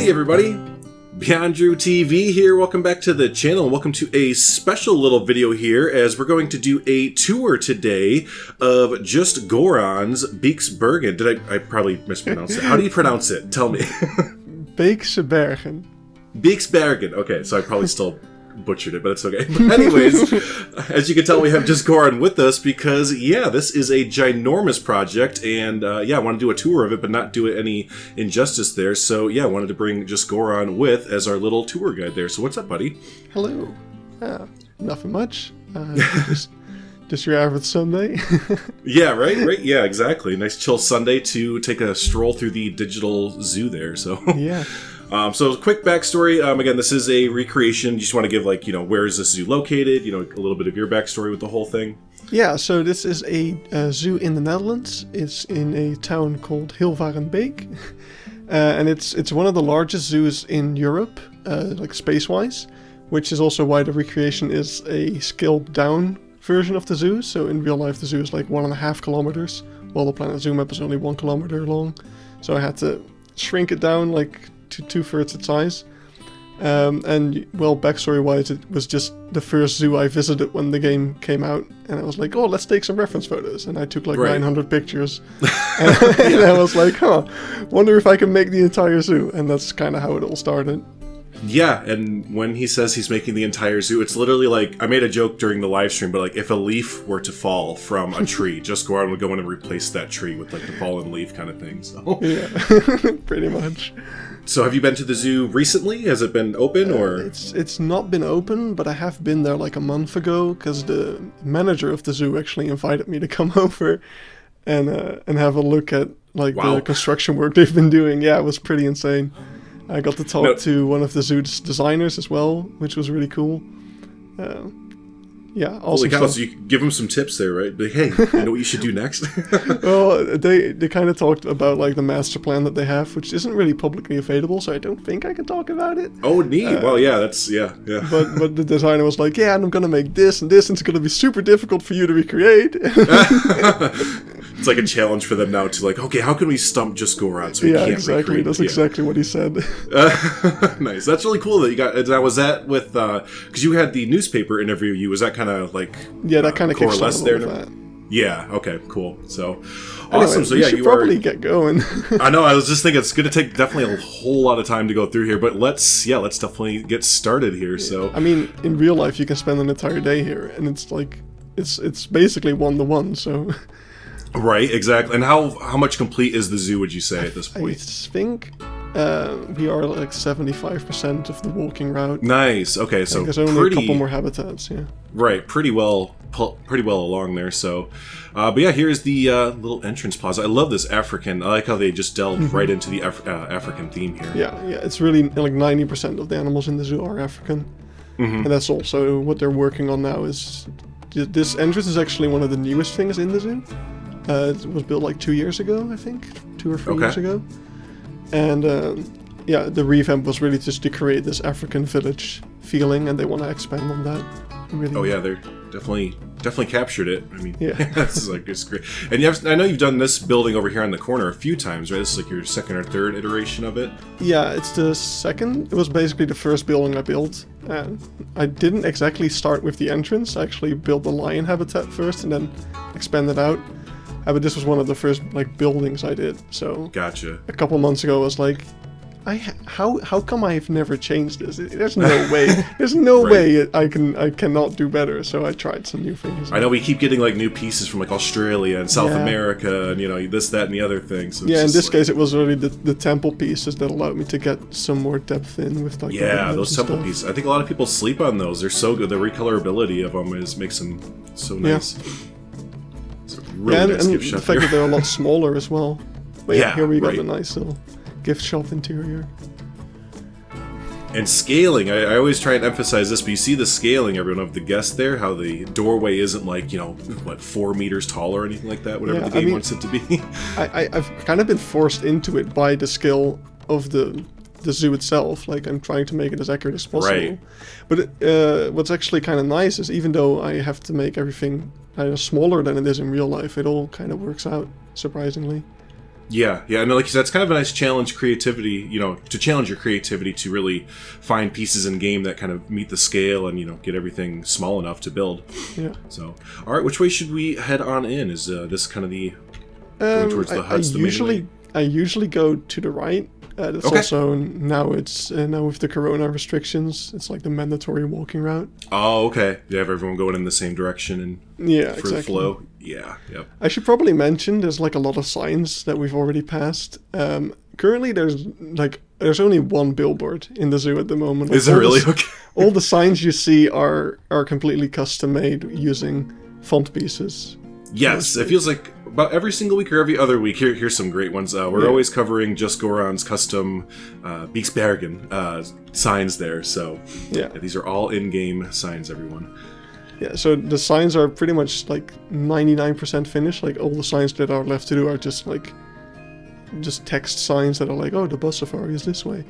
Hey everybody, Beyond Drew TV here. Welcome back to the channel and welcome to a special little video here as we're going to do a tour today of JustGoron's Beekse Bergen. I probably mispronounced it. How do you pronounce it? Tell me. Beekse Bergen. Beekse Bergen. Okay, so I probably still butchered it, but it's okay. But anyways, as you can tell, we have JustGoron with us because, yeah, this is a ginormous project, and yeah, I want to do a tour of it, but not do it any injustice there. So yeah, I wanted to bring JustGoron with as our little tour guide there. So what's up, buddy? Hello. Nothing much. Just your average Sunday. Yeah, right? Yeah, exactly. Nice chill Sunday to take a stroll through the digital zoo there. So yeah. So quick backstory. Again, this is a recreation. You just want to give, like, where is this zoo located? A little bit of your backstory with the whole thing. Yeah, so this is a zoo in the Netherlands. It's in a town called Hilvarenbeek. And it's one of the largest zoos in Europe, like space-wise, which is also why the recreation is a scaled-down version of the zoo. So in real life, the zoo is like 1.5 kilometers, while the Planet Zoo map is only 1 kilometer long. So I had to shrink it down, like, to 2/3 its size. And well, backstory wise, it was just the first zoo I visited when the game came out, and I was like, oh, let's take some reference photos, and I took like 900 pictures. And I was like, wonder if I can make the entire zoo. And that's kind of how it all started. Yeah, and when he says he's making the entire zoo, it's literally like, I made a joke during the live stream, but like if a leaf were to fall from a tree, JustGoron would go in and replace that tree with like the fallen leaf kind of thing. So yeah, pretty much. So have you been to the zoo recently? Has it been open or? It's not been open, but I have been there like a month ago because the manager of the zoo actually invited me to come over and have a look at like the construction work they've been doing. Yeah, it was pretty insane. I got to talk to one of the zoo's designers as well, which was really cool. Yeah, awesome. Holy cow, so you give them some tips there, right? Like, hey, you know what you should do next? Well, they kind of talked about like the master plan that they have, which isn't really publicly available, so I don't think I can talk about it. Oh, neat. Well, yeah, that's, yeah. But the designer was like, yeah, and I'm going to make this and this, and it's going to be super difficult for you to recreate. It's like a challenge for them now to like, okay, how can we stump JustGoron so we can't exactly. That's exactly what he said. Nice. That's really cool that you got. Now, was that with because you had the newspaper interview? Was that kind of like that kind of coalesced there? That. Yeah. Okay. Cool. So anyway, awesome. So you yeah, should probably get going. I know. I was just thinking it's going to take definitely a whole lot of time to go through here, but let's definitely get started here. Yeah. So I mean, in real life, you can spend an entire day here, and it's like it's basically 1-to-1. So. Right, exactly. And how much complete is the zoo, would you say, at this point? I think we are like 75% of the walking route. Nice. Okay, so there's only a couple more habitats, yeah. Right, pretty well along there. So, but yeah, here's the little entrance plaza. I love this African. I like how they just delved right into the African theme here. Yeah. It's really like 90% of the animals in the zoo are African, and that's also what they're working on now. Is this entrance is actually one of the newest things in the zoo. It was built like 2 years ago, I think, 2 or 3 years ago. And yeah, the revamp was really just to create this African village feeling, and they want to expand on that. Really. Oh yeah, they're definitely captured it. I mean, yeah, it's great. And I know you've done this building over here on the corner a few times, right? This is like your second or third iteration of it. Yeah, it's the second. It was basically the first building I built. I didn't exactly start with the entrance. I actually built the lion habitat first, and then expanded out. But this was one of the first like buildings I did. So gotcha. A couple months ago, I was like, how come I've never changed this? There's no way. There's no way I cannot do better. So I tried some new things. I know we keep getting like new pieces from like Australia and South America, and this, that, and the other thing. So yeah, in this case, it was really the temple pieces that allowed me to get some more depth in with like those temple pieces. I think a lot of people sleep on those. They're so good. The recolorability of them makes them so nice. Yeah. Really nice and gift the shop fact that they're a lot smaller as well. But yeah, here we got a nice little gift shop interior. And scaling, I always try and emphasize this, but you see the scaling, everyone, of the guests there, how the doorway isn't like, 4 meters tall or anything like that, whatever the game wants it to be. I've kind of been forced into it by the scale of the zoo itself. Like, I'm trying to make it as accurate as possible. Right. But what's actually kind of nice is even though I have to make everything kind of smaller than it is in real life, it all kind of works out, surprisingly. Yeah, and like you said, it's kind of a nice challenge creativity, to challenge your creativity to really find pieces in game that kind of meet the scale and, get everything small enough to build. Yeah. So, all right, which way should we head on in? Is this kind of the going towards the huts? I usually go to the right. It's also now with the corona restrictions, it's like the mandatory walking route. Oh, okay. You have everyone going in the same direction and for the flow. Yeah, yep. I should probably mention there's like a lot of signs that we've already passed. Currently, there's only one billboard in the zoo at the moment. Like, is there really? Okay. All the signs you see are completely custom made using font pieces. Yes, it feels like about every single week or every other week. Here's some great ones. We're always covering JustGoron's custom Beekse Bergen signs there. So these are all in-game signs, everyone. Yeah, so the signs are pretty much like 99% finished. Like all the signs that are left to do are just text signs that are like, oh, the bus safari is this way.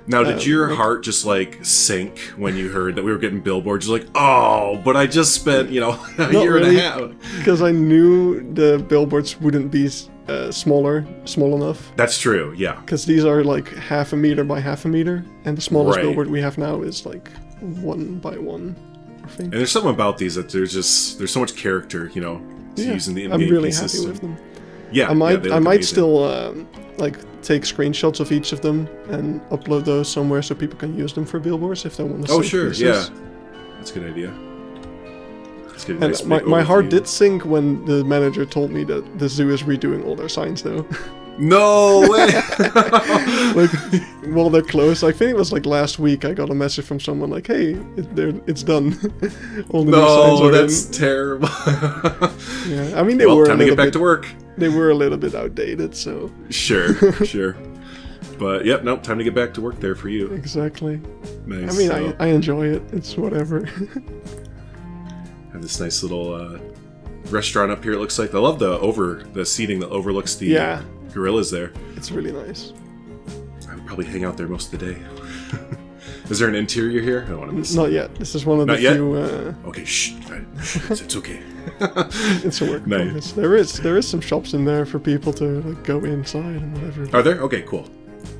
Now, did your heart just like sink when you heard that we were getting billboards? You're like, oh, but I just spent, a year and a half. Because I knew the billboards wouldn't be small enough. That's true, yeah. Because these are like 1/2 meter by 1/2 meter, and the smallest billboard we have now is like 1 by 1. I think. And there's something about these that there's so much character, to using the in-game I'm really pieces. happy with them. Yeah, I might still take screenshots of each of them and upload those somewhere so people can use them for billboards if they want to. Oh, sure, yeah, that's a good idea. And nice my heart did sink when the manager told me that the zoo is redoing all their signs, though. No way! While they're closed, I think it was like last week. I got a message from someone like, "Hey, it's done." All the new signs are that's in. terrible. Yeah, I mean they were time to get back to work. They were a little bit outdated, so. Sure. But time to get back to work there for you. Exactly. Nice. I mean, I enjoy it. It's whatever. Have this nice little restaurant up here. It looks like I love the seating that overlooks the gorillas there. It's really nice. I would probably hang out there most of the day. Is there an interior here? I don't want to miss. Not yet. This is one of the few. Okay, shh. It's okay. It's a work in progress. There is some shops in there for people to like go inside and whatever. Are there? Okay, cool.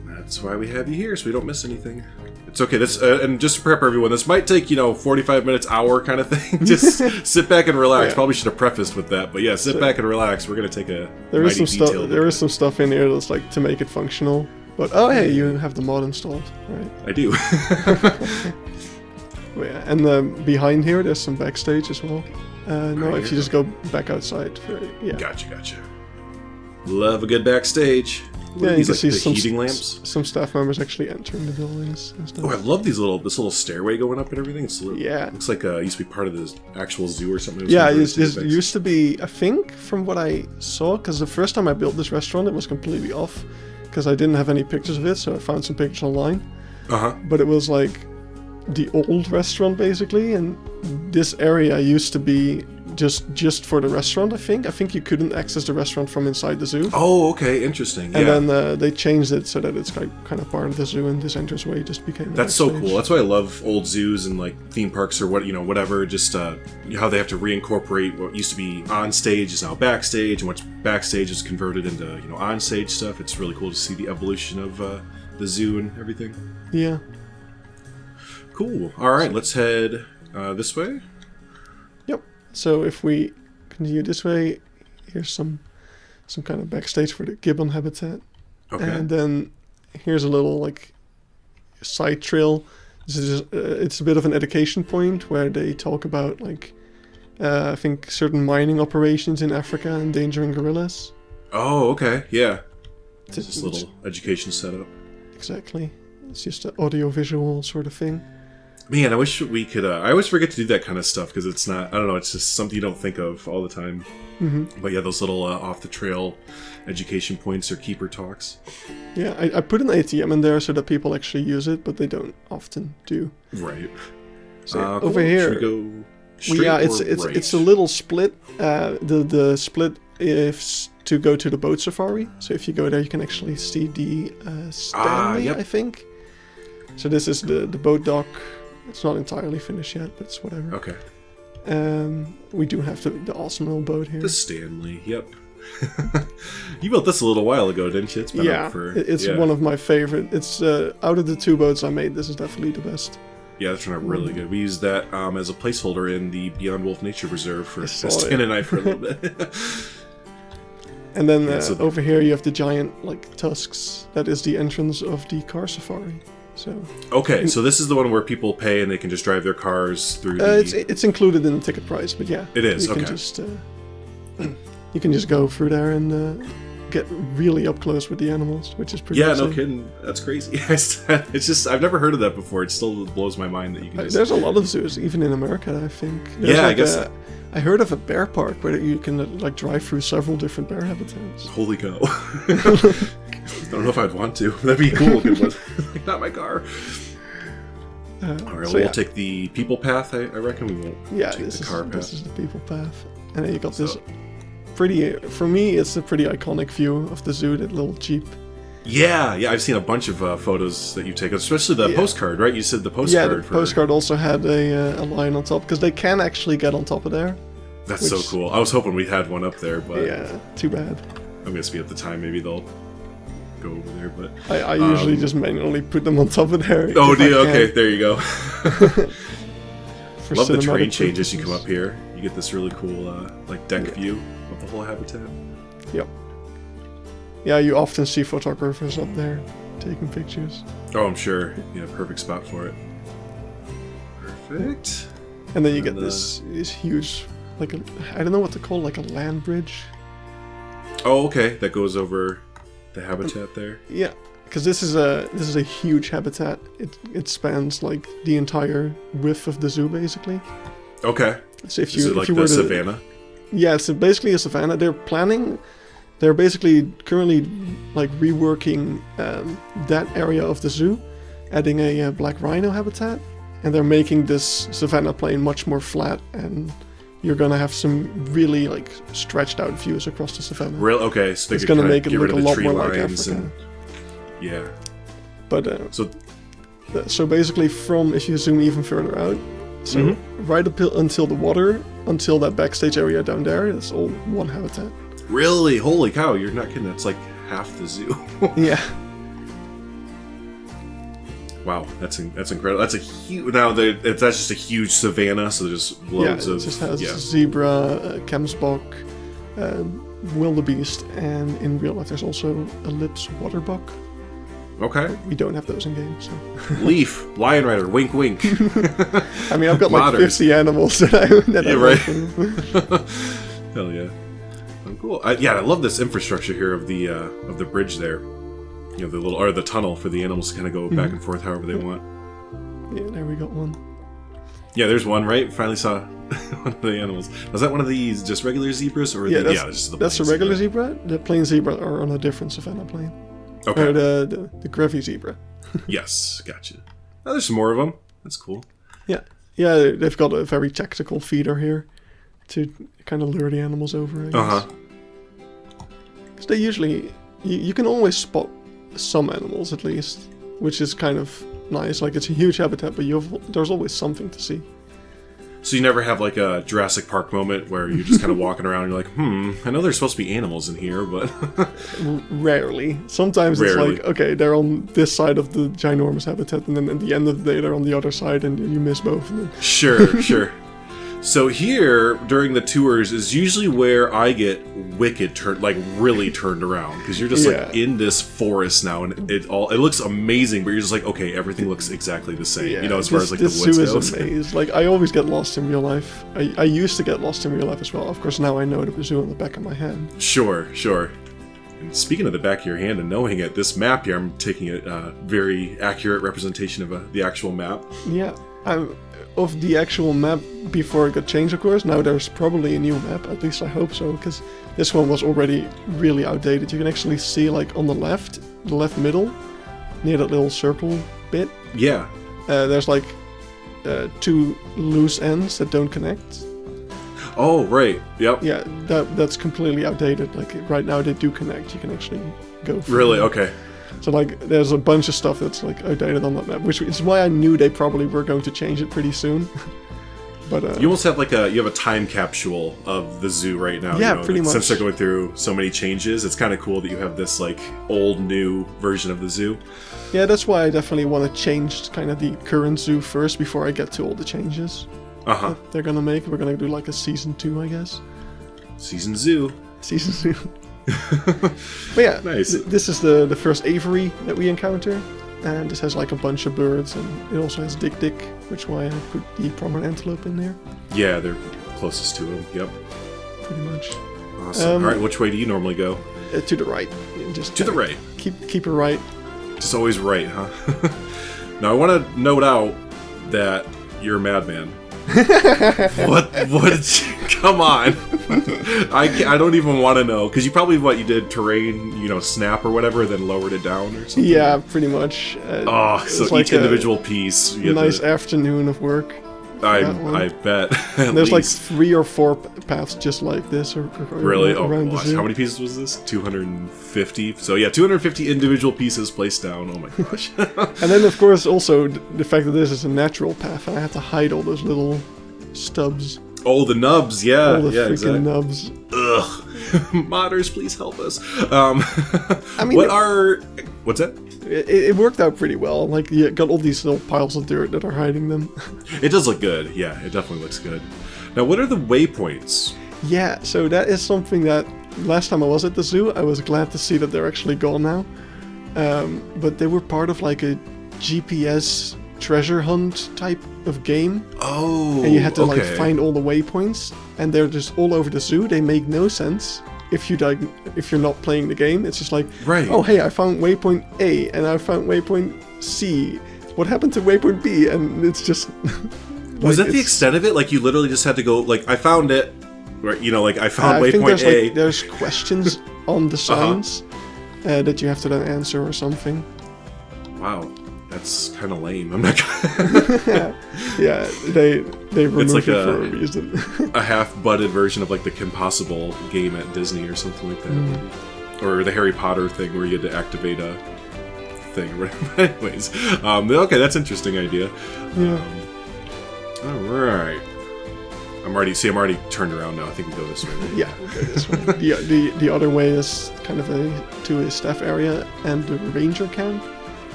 That's why we have you here, so we don't miss anything. It's okay. This and just to prep everyone, this might take 45 minutes, hour kind of thing. Just sit back and relax. Probably should have prefaced with that, but sit back and relax. We're gonna take a there is some stuff. There is some stuff in here that's like to make it functional. But hey, you have the mod installed, right? I do. And behind here, there's some backstage as well. If you just go back outside. Gotcha. Love a good backstage. Yeah, you can see the heating lamps. Some staff members actually entering the buildings and stuff. Oh, I love this little stairway going up and everything. It's looks like it used to be part of the actual zoo or something. It used to be, I think, from what I saw, because the first time I built this restaurant, it was completely off, because I didn't have any pictures of it, so I found some pictures online. But it was like the old restaurant, basically, and this area used to be just for the restaurant, I think you couldn't access the restaurant from inside the zoo. Oh, okay, interesting. And then they changed it so that it's kind of part of the zoo, and this entranceway just became. That's so cool. That's why I love old zoos and like theme parks or whatever. Just how they have to reincorporate what used to be on stage is now backstage, and what's backstage is converted into on stage stuff. It's really cool to see the evolution of the zoo and everything. Yeah. Cool. All right, let's head this way. Yep. So if we continue this way, here's some kind of backstage for the gibbon habitat. Okay. And then here's a little like side trail. This is it's a bit of an education point where they talk about like I think certain mining operations in Africa endangering gorillas. Oh, okay. Yeah. It's this little education setup. Exactly. It's just an audio-visual sort of thing. Man, I wish we could... I always forget to do that kind of stuff because it's not... I don't know, it's just something you don't think of all the time. Mm-hmm. But yeah, those little off-the-trail education points or keeper talks. Yeah, I put an ATM in there so that people actually use it, but they don't often do. Right. So over here... Should we go straight right? It's a little split. The split is to go to the boat safari. So if you go there, you can actually see the Stanley, I think. So this is the boat dock. It's not entirely finished yet, but it's whatever. Okay. We do have the awesome little boat here. The Stanley, yep. You built this a little while ago, didn't you? It's been up for, it's one of my favorite. It's out of the 2 boats I made, this is definitely the best. Yeah, that's turned out really good. We used that as a placeholder in the Beyond Wolf Nature Reserve for Stan and I for a little bit. And then over here you have the giant like tusks. That is the entrance of the car safari. So okay, so this is the one where people pay and they can just drive their cars through. It's included in the ticket price, but yeah, it is. You can just you can just go through there and get really up close with the animals, which is pretty. Yeah, insane. no kidding. That's crazy. It's just I've never heard of that before. It still blows my mind that you can. There's a lot of zoos, even in America. I think. I guess. I heard of a bear park where you can like drive through several different bear habitats. Holy cow! I don't know if I'd want to. That'd be cool. Like, not my car. All right, we'll take the people path. I reckon we won't. Yeah, take the car path. This is the people path, and then you got this. Pretty, for me, it's a pretty iconic view of the zoo. That little jeep. Yeah, I've seen a bunch of photos that you've taken, especially the postcard, right? You said the postcard. Yeah, the postcard also had a lion on top, because they can actually get on top of there. That's so cool. I was hoping we had one up there, but... Yeah, too bad. I'm going to be at the time, maybe they'll go over there, but... I usually just manually put them on top of there. Oh, do you? Okay, there you go. Love the terrain changes you come up here. You get this really cool like deck view of the whole habitat. Yep. Yeah, you often see photographers up there taking pictures. Oh, I'm sure. Yeah, perfect spot for it. Perfect. And then you get this huge, like I don't know what to call, like a land bridge. Oh, okay. That goes over the habitat there. Yeah, because this is a huge habitat. It spans like the entire width of the zoo, basically. Okay. So if is it like the savannah? Yeah, it's basically a savannah. They're basically currently like reworking that area of the zoo, adding a black rhino habitat, and they're making this savannah plain much more flat, and you're gonna have some really like stretched out views across the savannah. Real okay, so it's gonna make it look a lot more like Africa. And, yeah. But so basically, if you zoom even further out, so right up until the water, until that backstage area down there, it's all one habitat. Really? Holy cow, you're not kidding. That's like half the zoo. Yeah. Wow, that's incredible. That's a huge... Now, that's just a huge savannah, so there's just loads of... Yeah, it just has zebra, Kemsbok, wildebeest, and in real life there's also a lips waterbuck. Okay. We don't have those in game, so... Leaf, lion rider, wink wink. I mean, I've got like 50 animals that I right. Hell yeah. Oh, cool. I love this infrastructure here of the bridge there. You know, the little or the tunnel for the animals to kind of go back and forth however they want. Yeah, there we got one. Yeah, there's one. Right, finally saw one of the animals. Was that one of these just regular zebras or that's a regular zebra. The plain zebra are on a different savannah plain. Okay. Or the Giraffe zebra. Yes, gotcha. Oh, there's some more of them. That's cool. Yeah, they've got a very tactical feeder here to kind of lure the animals over. Because they usually, you can always spot some animals at least, which is kind of nice. Like, it's a huge habitat, but there's always something to see. So you never have like a Jurassic Park moment where you're just kind of walking around and you're like, I know there's supposed to be animals in here, but... Rarely. Sometimes it's like, okay, they're on this side of the ginormous habitat, and then at the end of the day they're on the other side, and you miss both of them. Sure. So here, during the tours, is usually where I get really turned around, because you're just like in this forest now, and it looks amazing, but you're just like, okay, everything looks exactly the same, as far as like the woods goes. This zoo is a maze. Like, I always get lost in real life. I used to get lost in real life as well. Of course, now I know the zoo on the back of my hand. Sure. And speaking of the back of your hand and knowing it, this map here, I'm taking a very accurate representation of the actual map. Yeah, of the actual map before it got changed, of course. Now there's probably a new map, at least I hope so, because this one was already really outdated. You can actually see, like, on the left middle, near that little circle bit. Yeah. There's like 2 loose ends that don't connect. Oh, right. Yep. Yeah, that's completely outdated. Like, right now they do connect. You can actually go through. Really? Okay. So, like, there's a bunch of stuff that's, like, outdated on that map, which is why I knew they probably were going to change it pretty soon. But you almost have you have a time capsule of the zoo right now. Yeah, pretty much. Since they're going through so many changes, it's kind of cool that you have this like old new version of the zoo. Yeah, that's why I definitely want to change kind of the current zoo first before I get to all the changes that they're gonna make. We're gonna do like a season 2, I guess. Season zoo. Season 2. But yeah, nice. This is the first aviary that we encounter. And this has like a bunch of birds, and it also has Dick, which is why I put the prominent antelope in there. Yeah, they're closest to him. Yep. Pretty much. Awesome. All right, which way do you normally go? To the right. Just to the right. Keep it right. Just always right, huh? Now I want to note out that you're a madman. What did you, come on. I don't even want to know, because you probably you did terrain, snap or whatever, then lowered it down or something. Yeah, pretty much. So each like individual piece. A nice afternoon of work. I bet. There's like 3 or 4 paths just like this. Really? Oh gosh, how many pieces was this? 250. So yeah, 250 individual pieces placed down. Oh my gosh. And then of course also the fact that this is a natural path, and I have to hide all those little stubs. Oh, the nubs, yeah. All the freaking exactly. nubs. Ugh. Modders, please help us. I mean, what's that? It worked out pretty well. Like, you got all these little piles of dirt that are hiding them. It does look good. Yeah, it definitely looks good. Now, what are the waypoints? Yeah, so that is something that last time I was at the zoo, I was glad to see that they're actually gone now. But they were part of like a GPS treasure hunt type of game. Oh, and you had to like find all the waypoints, and they're just all over the zoo. They make no sense if you're not playing the game. It's just like, oh hey, I found waypoint A and I found waypoint C. What happened to waypoint B? And it's just was that the extent of it? Like you literally just had to go like, I found it, right? I found waypoint A. Like, there's questions on the signs that you have to then answer or something. Wow. That's kind of lame. I'm not gonna... Yeah, they removed it for a reason. A half-butted version of like the Kimpossible game at Disney or something like that. Or the Harry Potter thing where you had to activate a thing. Anyways, okay, that's an interesting idea. Yeah. All right. I'm already turned around now. I think we go this way. Right? Yeah, we'll go this way. The other way is kind of to a staff area and the ranger camp,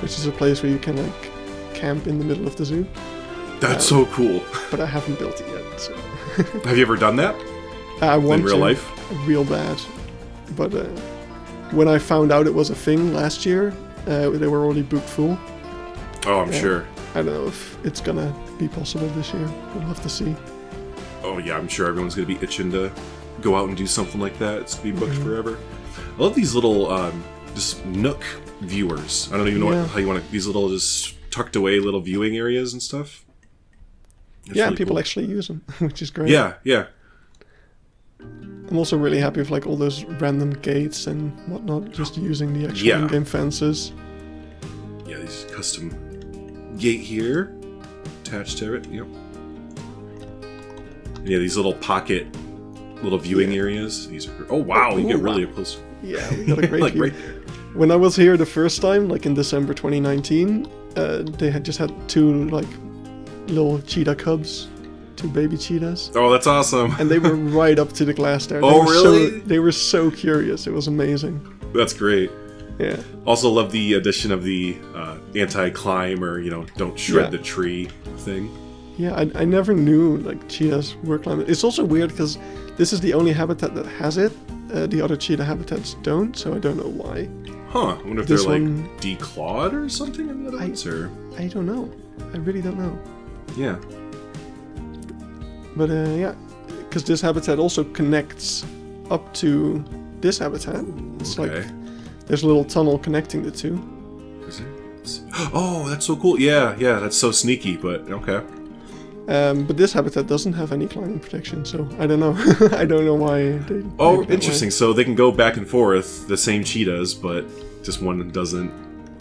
which is a place where you can like camp in the middle of the zoo. That's so cool. But I haven't built it yet. So. Have you ever done that? I want in real life? Real bad. But when I found out it was a thing last year, they were already booked full. Oh, I'm sure. I don't know if it's gonna be possible this year. We'll have to see. Oh yeah, I'm sure everyone's gonna be itching to go out and do something like that. It's gonna be booked forever. I love these little just nook viewers. I don't even know how you want to. These little just tucked away little viewing areas and stuff. It's really and people cool. Actually use them, which is great. Yeah. I'm also really happy with like all those random gates and whatnot, just using the actual in-game fences. Yeah, these custom gate here attached to it. Yep. Yeah, these little pocket, little viewing areas. These are. Oh wow, you get really up close. Yeah, we got a great like view. Right there. When I was here the first time, like in December 2019, they had just had 2 like little cheetah cubs, 2 baby cheetahs. Oh, that's awesome! And they were right up to the glass there. Oh, really? They were so curious. It was amazing. That's great. Yeah. Also love the addition of the anti-climb or don't shred the tree thing. Yeah, I never knew like cheetahs were climbing. It's also weird because this is the only habitat that has it. The other cheetah habitats don't, so I don't know why. Huh, I wonder if they're like declawed or something in the other ones, or... I don't know. I really don't know. Yeah. But yeah, because this habitat also connects up to this habitat. It's like there's a little tunnel connecting the two. Is it? Oh, that's so cool. Yeah, that's so sneaky, but okay. But this habitat doesn't have any climbing protection, so I don't know. I don't know why they... Oh, interesting. So they can go back and forth, the same cheetahs, but just one doesn't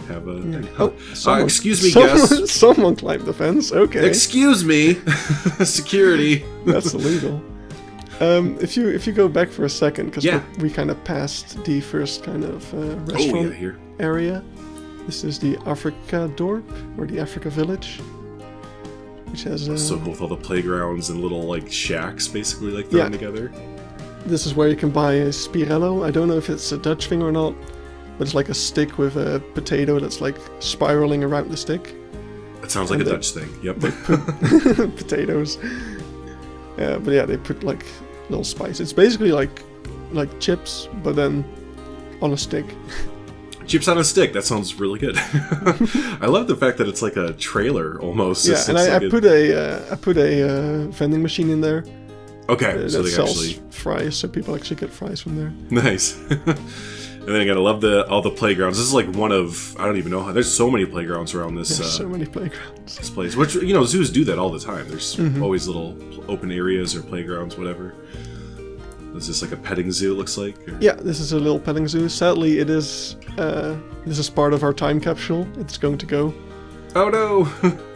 have a... Yeah. Oh, excuse me, guest. Someone climbed the fence, okay. Excuse me. Security. That's illegal. If you go back for a second, because we kind of passed the first kind of restaurant area. This is the Afrika Dorp, or the Africa Village. which has so cool with all the playgrounds and little like shacks basically like thrown together. This is where you can buy a spirello. I don't know if it's a Dutch thing or not, but it's like a stick with a potato that's like spiraling around the stick. It sounds like a Dutch thing. Yep. They put potatoes. Yeah, but yeah, they put like little spice. It's basically like chips, but then on a stick. Chips on a stick. That sounds really good. I love the fact that it's like a trailer almost. Yeah, and I put a vending machine in there. Okay, so that they sells actually fries, so people actually get fries from there. Nice. And then again, I love all the playgrounds. This is like one of, I don't even know how, there's so many playgrounds around this. There's so many playgrounds. This place, which, zoos do that all the time. There's always little open areas or playgrounds, whatever. Is this like a petting zoo, it looks like? Or? Yeah, this is a little petting zoo. Sadly, it is, this is part of our time capsule. It's going to go. Oh no!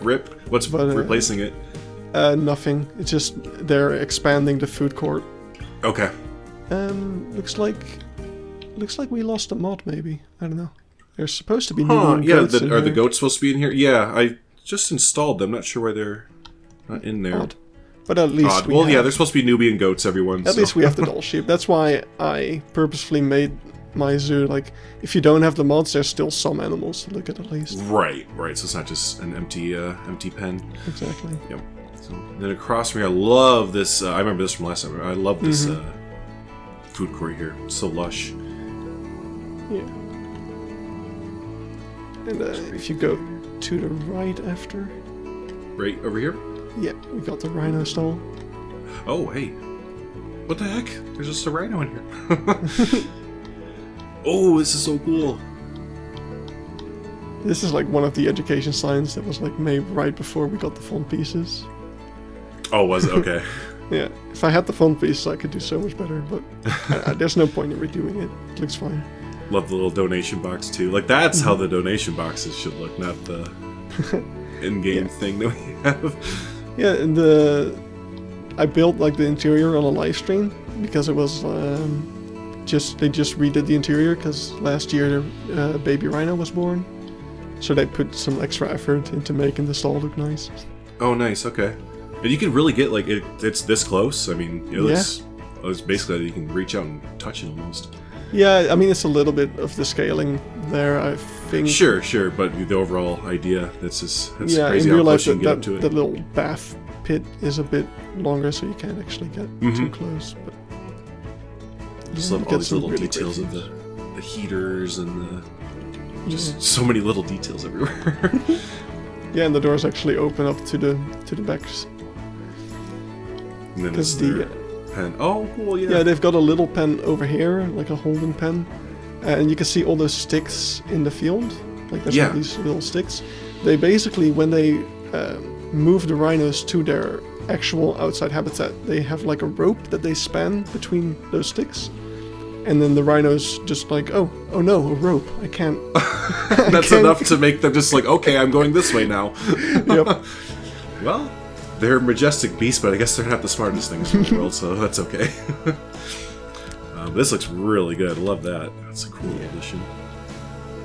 Rip. What's replacing it? Nothing. It's just, they're expanding the food court. Okay. Looks like we lost a mod, maybe. I don't know. There's supposed to be new goats in are here. the goats supposed to be in here? Yeah, I just installed them. Not sure why they're not in there. Odd. But at least yeah, they're supposed to be Nubian goats, everyone. At least we have the doll sheep. That's why I purposefully made my zoo, like, if you don't have the mods, there's still some animals to look at least. Right. So it's not just an empty pen. Exactly. Yep. So then across from here, I love this. I remember this from last time. I love this food court here. It's so lush. Yeah. And if you go to the right after. Right over here? Yeah, we got the rhino stall. Oh, hey. What the heck? There's just a rhino in here. Oh, this is so cool. This is like one of the education signs that was like made right before we got the font pieces. Oh, was it? Okay. Yeah, if I had the font pieces, I could do so much better, but there's no point in redoing it. It looks fine. Love the little donation box, too. Like, that's how the donation boxes should look, not the in-game thing that we have. Yeah, and I built like the interior on a live stream because it was they just redid the interior because last year baby Rhino was born, so they put some extra effort into making the stall look nice. Oh, nice. Okay, and you can really get like it's this close. I mean, it's basically you can reach out and touch it almost. Yeah, I mean it's a little bit of the scaling there, I think. Sure, but the overall idea that's crazy in real how life close you can get up to it. That little bath pit is a bit longer, so you can't actually get too close. But just love all these little details of the heaters and just so many little details everywhere. Yeah, and the doors actually open up to the backs. And then it's the pen. Oh, cool, yeah. Yeah, they've got a little pen over here, like a holding pen. And you can see all those sticks in the field. Like there's all these little sticks. They basically, when they move the rhinos to their actual outside habitat, they have like a rope that they span between those sticks. And then the rhinos just like, oh no, a rope. I can't. That's enough to make them just like, okay, I'm going this way now. Yep. Well, they're majestic beasts, but I guess they're not the smartest things in the world, so that's okay. This looks really good. I love that. That's a cool addition.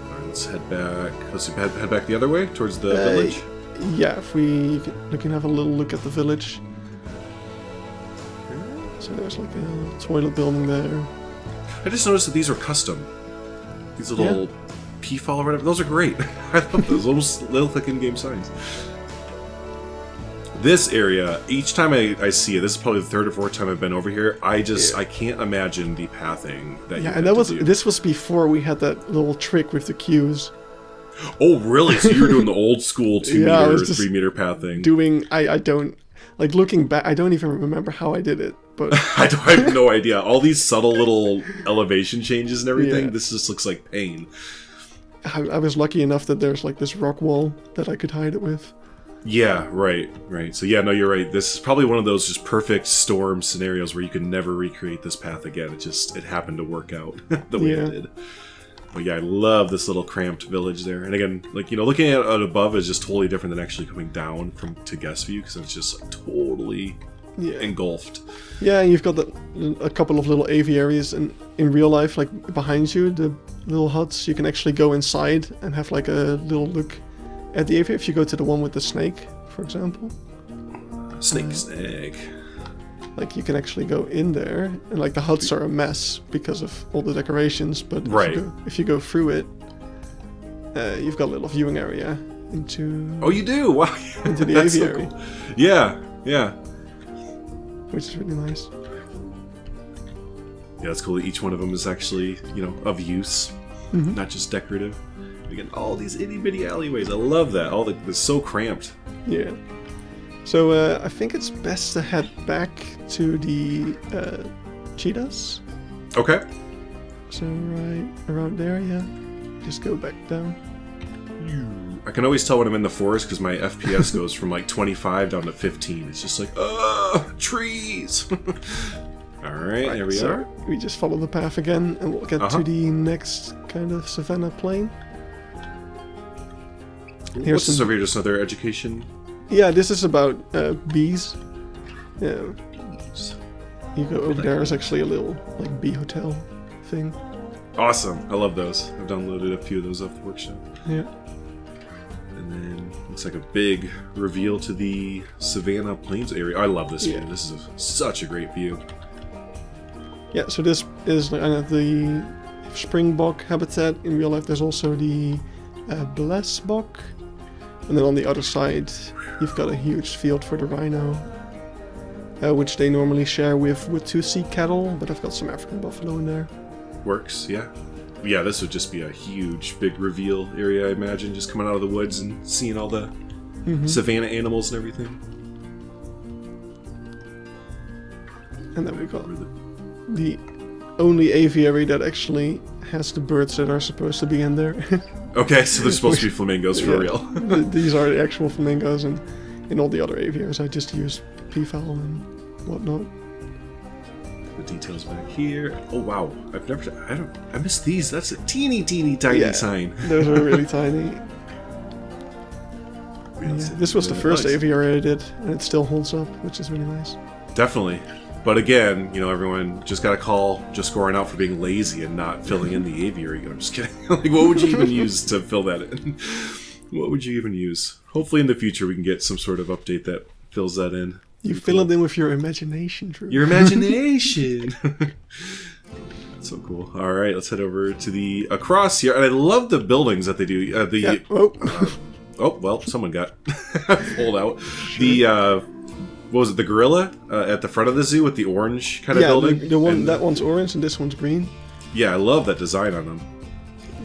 Alright, let's head back. Let's head back the other way, towards the village. Yeah, if we can have a little look at the village. So there's like a toilet building there. I just noticed that these were custom. These little peafowl or whatever. Those are great. I love those. Almost little like in-game signs. This area, each time I see it, this is probably the third or fourth time I've been over here, I can't imagine the pathing that you had to do. This was before we had that little trick with the queues. Oh, really? So you were doing the old school 2 meter or 3 meter pathing. I don't, like looking back, I don't even remember how I did it, but... I have no idea. All these subtle little elevation changes and everything, this just looks like pain. I was lucky enough that there's like this rock wall that I could hide it with. Yeah, right. So yeah, no, you're right. This is probably one of those just perfect storm scenarios where you could never recreate this path again. It happened to work out the way it did. But yeah, I love this little cramped village there. And again, like, looking at it above is just totally different than actually coming down to guest view, because it's just totally engulfed. Yeah, and you've got a couple of little aviaries in real life, like behind you, the little huts. You can actually go inside and have like a little look at the aviary. If you go to the one with the snake, for example. Snake's egg. Like you can actually go in there, and like the huts are a mess because of all the decorations. But if you go through it, you've got a little viewing area into. Oh, you do! Wow. Into the aviary. So cool. Yeah. Which is really nice. Yeah, it's cool that each one of them is actually, of use, not just decorative. Again, all these itty bitty alleyways. I love that. It's so cramped. Yeah. So I think it's best to head back to the cheetahs. Okay. So right around there, yeah. Just go back down. I can always tell when I'm in the forest because my FPS goes from like 25 down to 15. It's just like, trees. All right, here we are. We just follow the path again, and we'll get to the next kind of savanna plain. What's this over here? Just another education? Yeah, this is about bees. Yeah. You go over there. There's actually a little like bee hotel thing. Awesome! I love those. I've downloaded a few of those off the workshop. Yeah. And then looks like a big reveal to the Savannah Plains area. I love this view. This is such a great view. Yeah, so this is kind of the springbok habitat. In real life, there's also the blessbok. And then on the other side, you've got a huge field for the rhino, which they normally share with 2 sea cattle, but I've got some African buffalo in there. Works, yeah. Yeah, this would just be a huge, big reveal area, I imagine, just coming out of the woods and seeing all the savanna animals and everything. And then we've got the only aviary that actually has the birds that are supposed to be in there. Okay, so they're supposed to be flamingos for real. These are the actual flamingos, and in all the other aviaries I just use peafowl and whatnot. The details back here. Oh wow, I missed these. That's a teeny tiny sign. Those are really tiny. This was the first aviary I did, and it still holds up, which is really nice. Definitely. But again, everyone just got to call JustGoron out for being lazy and not filling in the aviary. I'm just kidding. Like, what would you even use to fill that in? What would you even use? Hopefully in the future we can get some sort of update that fills that in. You fill it in with your imagination, Drew. Your imagination! That's so cool. All right, let's head over to the across here. And I love the buildings that they do. Oh, well, someone got pulled out. Sure. What was it, the gorilla at the front of the zoo with the orange kind of building? That one's orange and this one's green. Yeah, I love that design on them.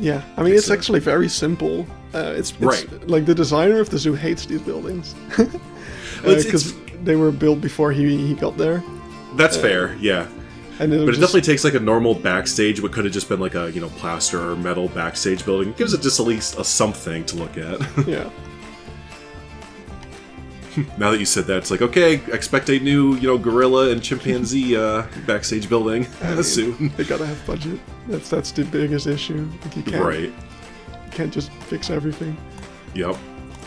Yeah, I mean, it's actually very simple. It's like the designer of the zoo hates these buildings. Because they were built before he got there. That's fair, yeah. But it definitely takes like a normal backstage, what could have just been like a plaster or metal backstage building. It gives it just at least a something to look at. Yeah. Now that you said that, it's like, okay, expect a new, gorilla and chimpanzee backstage building soon. They gotta have budget. That's the biggest issue. Like you can't just fix everything. Yep.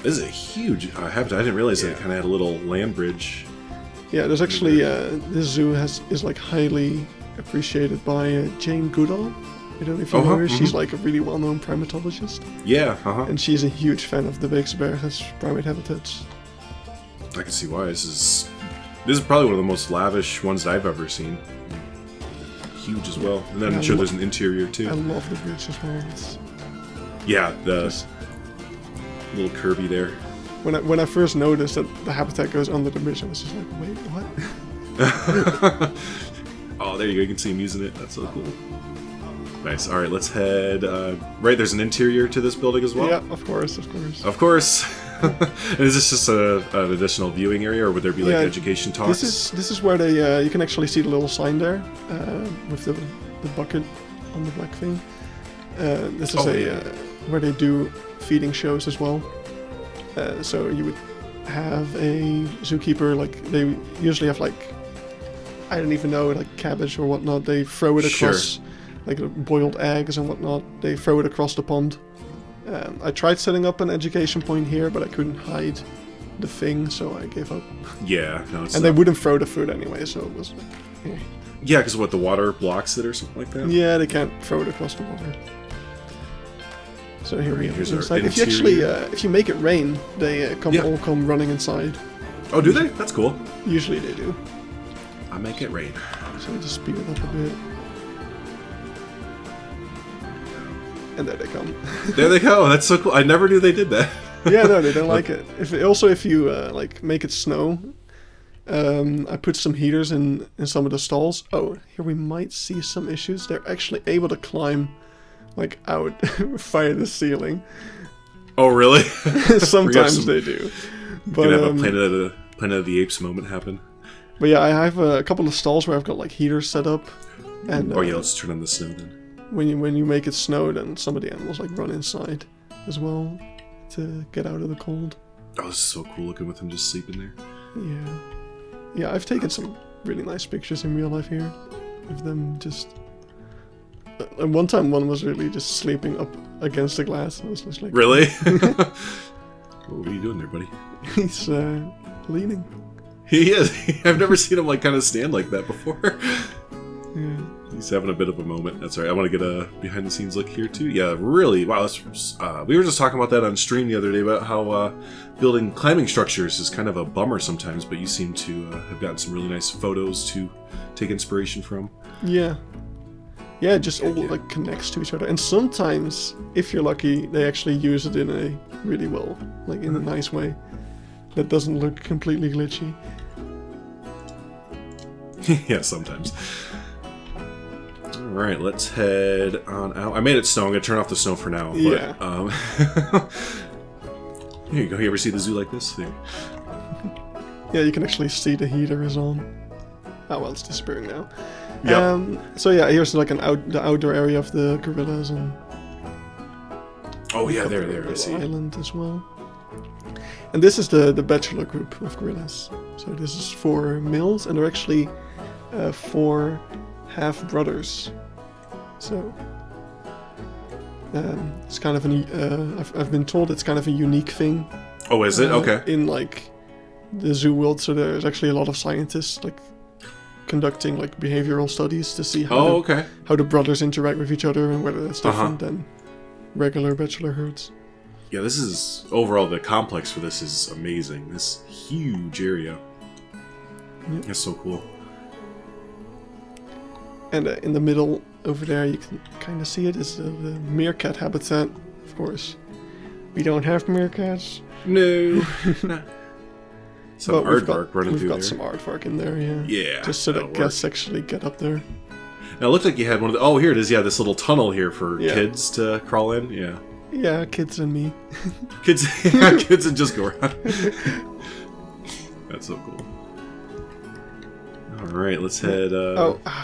This is a huge habitat. I didn't realize that it kind of had a little land bridge. Yeah, there's actually this zoo is like highly appreciated by Jane Goodall. I don't know if you know her. She's like a really well-known primatologist. Yeah. And she's a huge fan of the Beekse Bergen primate habitats. I can see why. This is probably one of the most lavish ones that I've ever seen. Huge as well. And then I'm sure there's an interior too. I love the bridge as well. Yeah, the little curvy there. When I first noticed that the habitat goes under the bridge, I was just like, wait, what? Oh, there you go. You can see him using it. That's so cool. Nice. All right, let's head. Right, there's an interior to this building as well? Yeah, of course. Of course. And is this just an additional viewing area, or would there be like education talks? This is where they you can actually see the little sign there with the bucket on the black thing. This is where they do feeding shows as well. So you would have a zookeeper, like they usually have like, I don't even know, like cabbage or whatnot. They throw it across, like boiled eggs and whatnot. They throw it across the pond. I tried setting up an education point here, but I couldn't hide the thing, so I gave up. Yeah, no, it's and they wouldn't throw the food anyway, so it was. Yeah, because the water blocks it or something like that. Yeah, they can't throw it across the water. So here we go. Here's Inside. If you actually, if you make it rain, they all come running inside. Oh, do they? That's cool. Usually they do. I make it rain. So just speed it up a bit. And there they come. There they go. That's so cool. I never knew they did that. Yeah, no, they don't like it. If you like make it snow, I put some heaters in some of the stalls. Oh, here we might see some issues. They're actually able to climb like out via the ceiling. Oh, really? Sometimes they do. But you can have a Planet of the Apes moment happen. But yeah, I have a couple of stalls where I've got like heaters set up. And oh yeah, let's turn on the snow then. When you make it snow, then some of the animals like run inside as well to get out of the cold. Oh, this is so cool looking with them just sleeping there. Yeah, I've taken some really nice pictures in real life here of them just. And one time, one was really just sleeping up against the glass. I was just like, really? What are you doing there, buddy? He's leaning. He is. I've never seen him like kind of stand like that before. Yeah. He's having a bit of a moment. That's all right. I want to get a behind-the-scenes look here too. Yeah, really. Wow. We were just talking about that on stream the other day about how building climbing structures is kind of a bummer sometimes, but you seem to have gotten some really nice photos to take inspiration from. Yeah. Yeah, it just all like connects to each other, and sometimes, if you're lucky, they actually use it in a really well, like in a nice way, that doesn't look completely glitchy. Yeah, sometimes. All right, let's head on out. I made it snow. I'm gonna turn off the snow for now. But, Yeah. Here you go. You ever see the zoo like this? There. Yeah, you can actually see the heater is on. Oh well, it's disappearing now. Yep. So yeah, here's like the outdoor area of the gorillas and. Oh yeah, there. I see. Island as well. And this is the bachelor group of gorillas. So this is 4 males, and they're actually 4 half brothers. So it's kind of I've been told it's kind of a unique thing. Oh, is it? Okay. In like the zoo world, so there's actually a lot of scientists like conducting like behavioral studies to see how how the brothers interact with each other and whether that's different than regular bachelor herds. Yeah, this is overall the complex for this is amazing. This huge area. Yep. That's so cool. And in the middle over there, you can kind of see it is the meerkat habitat. Of course, we don't have meerkats. No. Some aardvark running through there. We've got some aardvark in there, yeah. Yeah. Just so that guests actually get up there. Now it looked like you had one of the. Oh, here it is. Yeah, this little tunnel here for kids to crawl in. Yeah. Yeah, kids and me. Kids and JustGoron. That's so cool. All right, let's head.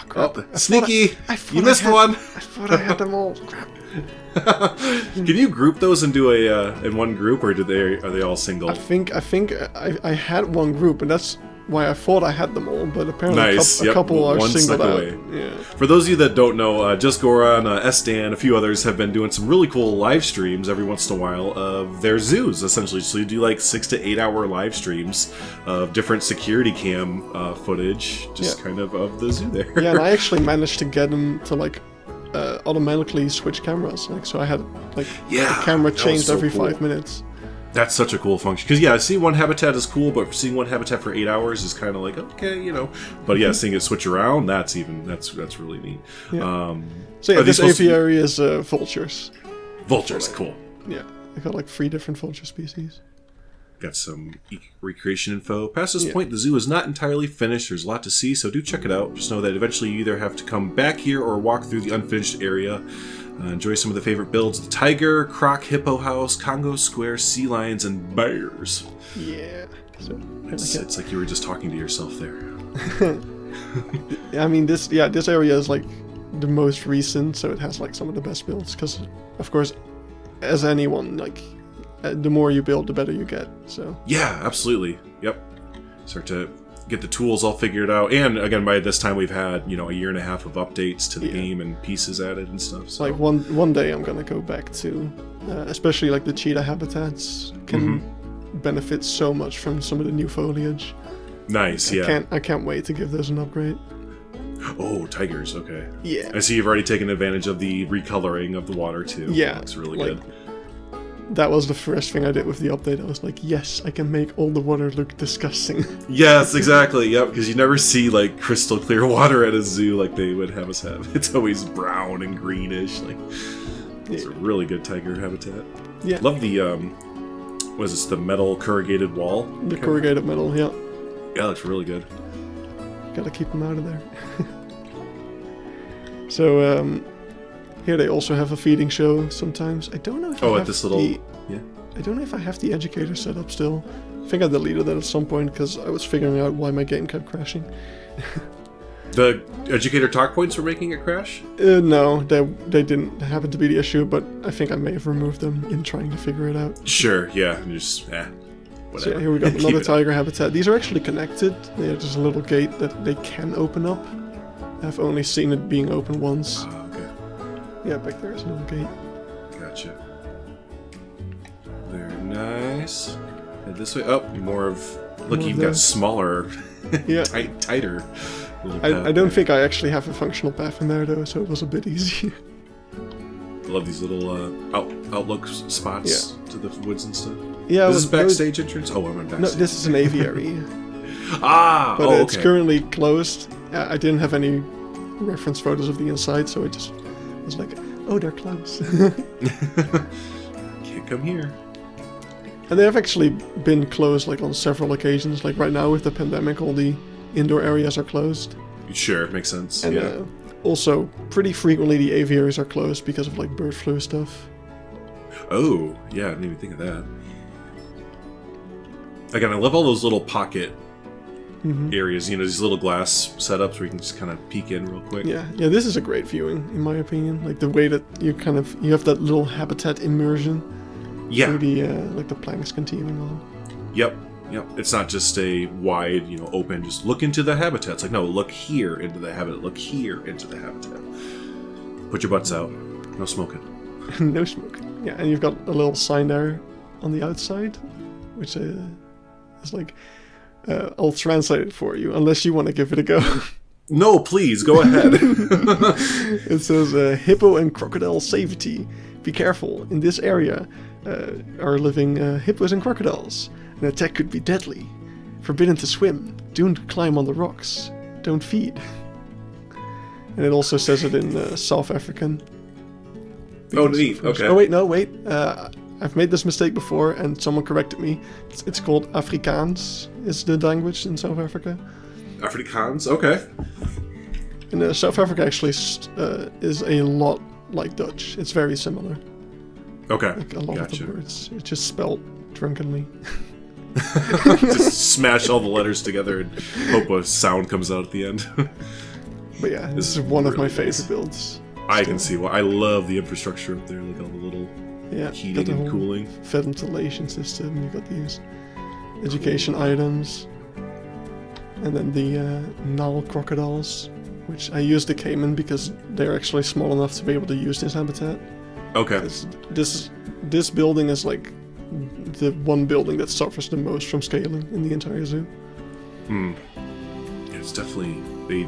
Crap! Sneaky! You missed one. I thought I had them all. Crap. Can you group those and do in one group, or are they all single? I think I had one group, and that's why I thought I had them all. But apparently, a couple are singled out. Yeah. For those of you that don't know, JustGoron, Estan, a few others have been doing some really cool live streams every once in a while of their zoos, essentially. So you do like 6 to 8 hour live streams of different security cam footage, just kind of the zoo there. Yeah, and I actually managed to get them to like automatically switch cameras. Like, so I had like the camera changed every 5 minutes. That's such a cool function. Because, seeing one habitat is cool, but seeing one habitat for 8 hours is kind of like, okay, But yeah, seeing it switch around, that's really neat. Yeah. So yeah, this aviary is vultures. Vultures, cool. Yeah, I got like 3 different vulture species. Got some recreation info. Past this point, the zoo is not entirely finished. There's a lot to see, so do check it out. Just know that eventually you either have to come back here or walk through the unfinished area. Enjoy some of the favorite builds: the tiger, croc, hippo house, Congo square, sea lions, and bears. Yeah. So, it's like you were just talking to yourself there. I mean, this area is like the most recent, so it has like some of the best builds. Because, of course, as anyone, like the more you build, the better you get. So. Yeah, absolutely. Yep. Start to get the tools all figured out, and again, by this time we've had a year and a half of updates to the game and pieces added and stuff. So. Like one day I'm gonna go back to, especially like the cheetah habitats can benefit so much from some of the new foliage. Nice, I can't wait to give those an upgrade. Oh, tigers, okay. Yeah. I see you've already taken advantage of the recoloring of the water too. Yeah. Looks really good. that was the first thing I did with the update. I was like, yes, I can make all the water look disgusting. Yes, exactly. Yep, because you never see like crystal clear water at a zoo like they would have us have. It's always brown and greenish. Like it's a really good tiger habitat. Yeah. Love the what is this? The metal corrugated wall. The corrugated metal. Yeah. Yeah, looks really good. Gotta keep them out of there. So here they also have a feeding show sometimes. I don't know if I have this little yeah. I don't know if I have the educator set up still. I think I deleted that at some point because I was figuring out why my game kept crashing. The educator talk points were making it crash? No, they didn't happen to be the issue, but I think I may have removed them in trying to figure it out. Sure, yeah, just whatever. So yeah, here we got another tiger habitat. These are actually connected. There's just a little gate that they can open up. I've only seen it being open once. Oh, okay. Yeah, back there is a little gate. Gotcha. Very nice. Head this way. Oh, more of... Look, you've got smaller, yeah, tighter little I don't think I actually have a functional path in there, though, so it was a bit easy. I love these little outlook spots to the woods and stuff. Yeah, is this Backstage entrance? Oh, I'm on Backstage. No, this is an aviary. But it's currently closed. I didn't have any reference photos of the inside, so I just was like, oh, they're closed. Can't come here. And they have actually been closed like on several occasions. Like right now with the pandemic, all the indoor areas are closed. Sure, makes sense. And yeah. Also, pretty frequently the aviaries are closed because of like bird flu stuff. Oh, yeah, I didn't even think of that. Again, I love all those little pocket areas, you know, these little glass setups where you can just kind of peek in real quick. Yeah, this is a great viewing, in my opinion. Like the way that you have that little habitat immersion. Yeah. Through the, like the planks continuing on. Yep. It's not just a wide, open, just look into the habitat. It's like, no, look here into the habitat. Look here into the habitat. Put your butts out. No smoking. No smoking. Yeah, and you've got a little sign there on the outside, which is like, I'll translate it for you, unless you want to give it a go. No, please, go ahead. It says, Hippo and crocodile safety. Be careful, in this area are living hippos and crocodiles. An attack could be deadly. Forbidden to swim. Don't climb on the rocks. Don't feed. And it also says it in South African. Oh, neat. Okay. Oh, wait. I've made this mistake before, and someone corrected me. It's called Afrikaans, is the language in South Africa. Afrikaans? Okay. And South Africa actually is a lot like Dutch. It's very similar. Okay. Like a lot of the words. It's just spelled drunkenly. Just smash all the letters together and hope a sound comes out at the end. But yeah, this is one of my favorite builds. I can see why. I love the infrastructure up there, like all the little heating and cooling. Ventilation system, you got these education items. And then the Nile crocodiles, which I use the caiman because they're actually small enough to be able to use this habitat. Okay. This building is like the one building that suffers the most from scaling in the entire zoo. It's definitely, they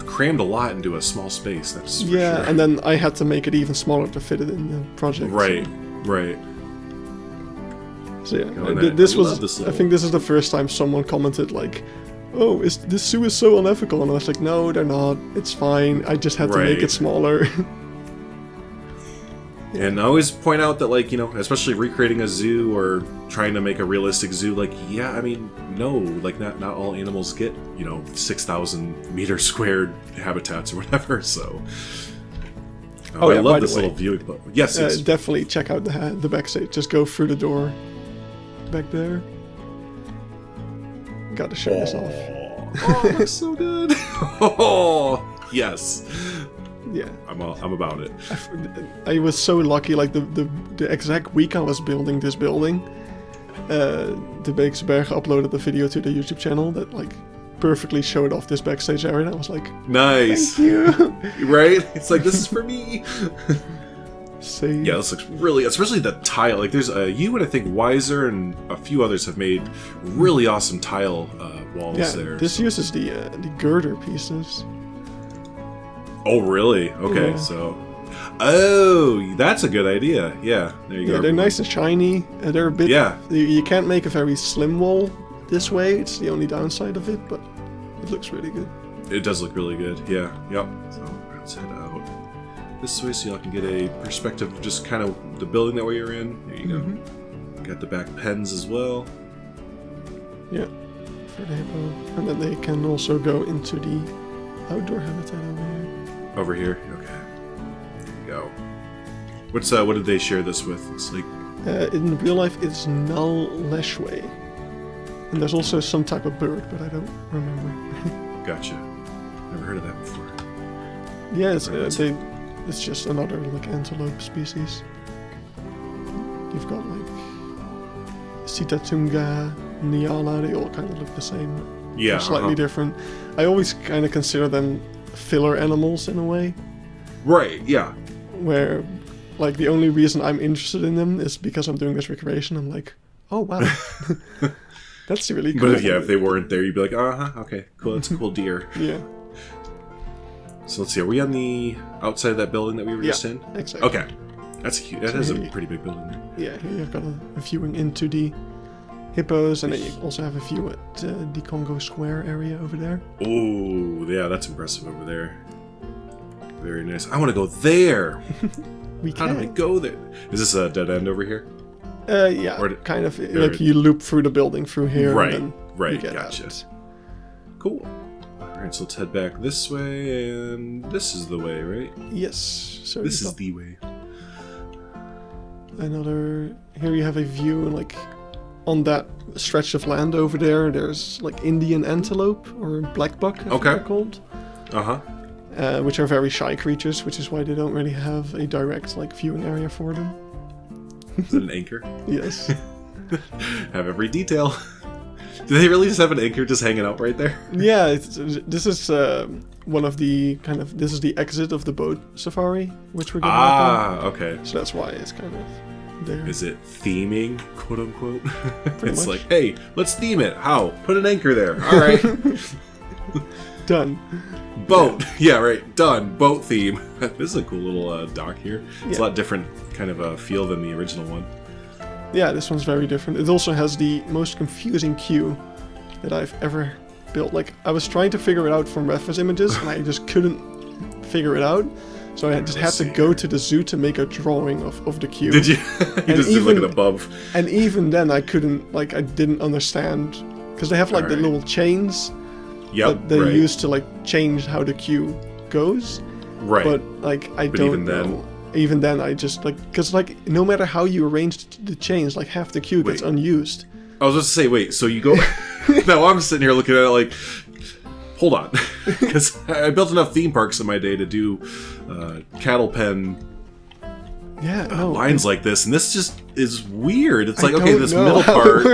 crammed a lot into a small space, that's for sure. And then I had to make it even smaller to fit it in the project. Right. So yeah, I think this is the first time someone commented like, oh, this zoo is so unethical, and I was like, no, they're not, it's fine, I just had to make it smaller. And I always point out that, like, especially recreating a zoo or trying to make a realistic zoo, like, no, like, not all animals get, 6,000 meter squared habitats or whatever, so... I love this little viewing. Yes. Definitely check out the backstage. Just go through the door back there. Gotta show this off. Oh, that's so good. Oh, yes. Yeah, I'm about it. I was so lucky. Like the exact week I was building this building, the Beekse Bergen uploaded the video to the YouTube channel that like perfectly showed off this backstage area. And I was like, nice. Thank you. Right? It's like, this is for me. Save. Yeah, this looks really, especially the tile. Like, there's you and I think Wiser and a few others have made really awesome tile walls there. This uses the girder pieces. Oh, really? Okay, so Oh, that's a good idea. Yeah, there you go. Yeah, they're nice and shiny. They're a bit... Yeah. You can't make a very slim wall this way. It's the only downside of it, but it looks really good. It does look really good. Yeah. Yep. So let's head out this way so y'all can get a perspective of just kind of the building that we're in. There you go. Got the back pens as well. Yeah, for the hippo. And then they can also go into the outdoor habitat over here. Over here? Okay. There you go. What did they share this with? It's like... in real life, it's null leshway. And there's also some type of bird, but I don't remember. Gotcha. Never heard of that before. Yeah, it's just another like antelope species. You've got like Sitatunga, Nyala, they all kind of look the same. Yeah. They're slightly different. I always kind of consider them filler animals in a way. Right, yeah. Where, like, the only reason I'm interested in them is because I'm doing this recreation. I'm like, oh, wow. That's really cool. But if they weren't there, you'd be like, okay, cool, that's a cool deer. Yeah. So let's see, are we on the outside of that building that we were just in? Exactly. Okay. That's huge. That is a pretty big building there. Yeah, here you've got a viewing into the hippos, and then you also have a view at the Congo Square area over there. Oh, yeah, that's impressive over there. Very nice. I want to go there. How do I go there? Is this a dead end over here? Yeah, kind of. Like you loop through the building through here. Right, and then right, you get gotcha. out. Cool. Alright, so let's head back this way, and this is the way, right? Yes. So this is the way. Here you have a view, like, on that stretch of land over there, there's, like, Indian antelope, or blackbuck, I think they're called. Uh-huh. Which are very shy creatures, which is why they don't really have a direct, like, viewing area for them. Is it an anchor? Yes. Have every detail. Do they really just have an anchor just hanging out right there? Yeah, this is one of the this is the exit of the boat safari, which we're going to on. Okay. So that's why it's kind of there. Is it theming, quote unquote? It's much. like, hey, let's theme it. How? Put an anchor there. All right. Done. Boat. Yeah, right. Done. Boat theme. This is a cool little dock here. It's a lot different kind of a feel than the original one. Yeah, this one's very different. It also has the most confusing queue that I've ever built. Like, I was trying to figure it out from reference images, and I just couldn't figure it out. So I just had to go to the zoo to make a drawing of the queue. Did you? You just did like an above. And even then, I couldn't, like, I didn't understand. Because they have, like, the little chains that they use to, like, change how the queue goes. Right. But, like, I don't know. Even then, I just, like, because, like, no matter how you arrange the chains, like, half the queue gets unused. I was just to say, wait, so you go... Now I'm sitting here looking at it like, hold on. Because I built enough theme parks in my day to do cattle pen lines like this, and this just is weird. It's like, okay, this middle part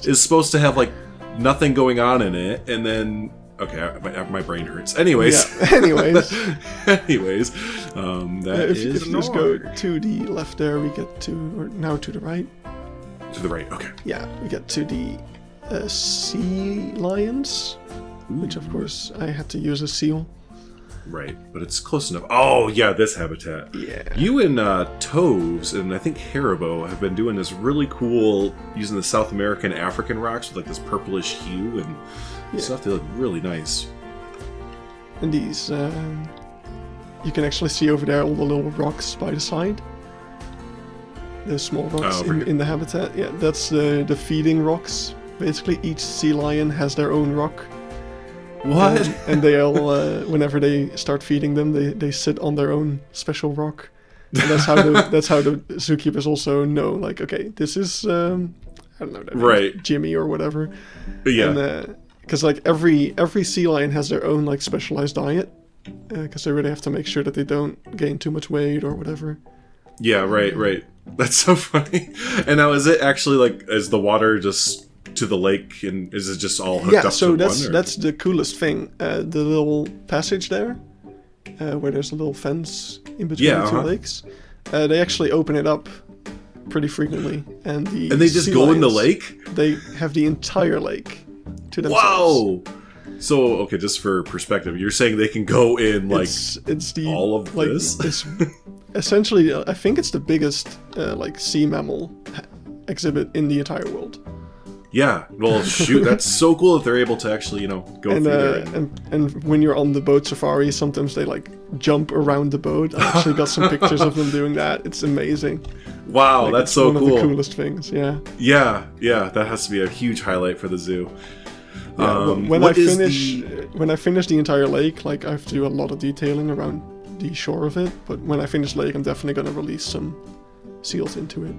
is supposed to have, like, nothing going on in it, and then... Okay, my brain hurts. Anyways. Yeah. Anyways. If you just go to the left there, we get to... Or now to the right. To the right, okay. Yeah, we get to the sea lions. Ooh. Which, of course, I had to use a seal. Right, but it's close enough. Oh, yeah, this habitat. Yeah. You and Toves and I think Haribo have been doing this really cool... Using the South American African rocks with, like, this purplish hue and... Stuff, they look really nice. And these, you can actually see over there all the little rocks by the side. The small rocks in the habitat. Yeah, that's the feeding rocks. Basically, each sea lion has their own rock. What? And they all, whenever they start feeding them, they sit on their own special rock. And that's how the zookeepers also know, like, okay, this is, I don't know, that Jimmy or whatever. Yeah. And, because, like, every sea lion has their own, like, specialized diet. Because they really have to make sure that they don't gain too much weight or whatever. Yeah, right. That's so funny. And now, is it actually, like, is the water just to the lake, and is it just all hooked up to one? Yeah, so that's the coolest thing. The little passage there, where there's a little fence in between the two lakes. They actually open it up pretty frequently. And they just go in the lake? They have the entire lake to themselves. Whoa! So, okay, just for perspective, you're saying they can go in, like, it's the, all of like, this? essentially, I think it's the biggest like sea mammal exhibit in the entire world. Yeah, well, shoot, that's so cool that they're able to actually, go through there. And when you're on the boat safari, sometimes they like jump around the boat. I actually got some pictures of them doing that. It's amazing. Wow, like, that's so cool. cool. One of the coolest things, yeah. Yeah, that has to be a huge highlight for the zoo. Yeah, when I finish the entire lake, like I have to do a lot of detailing around the shore of it. But when I finish the lake, I'm definitely going to release some seals into it.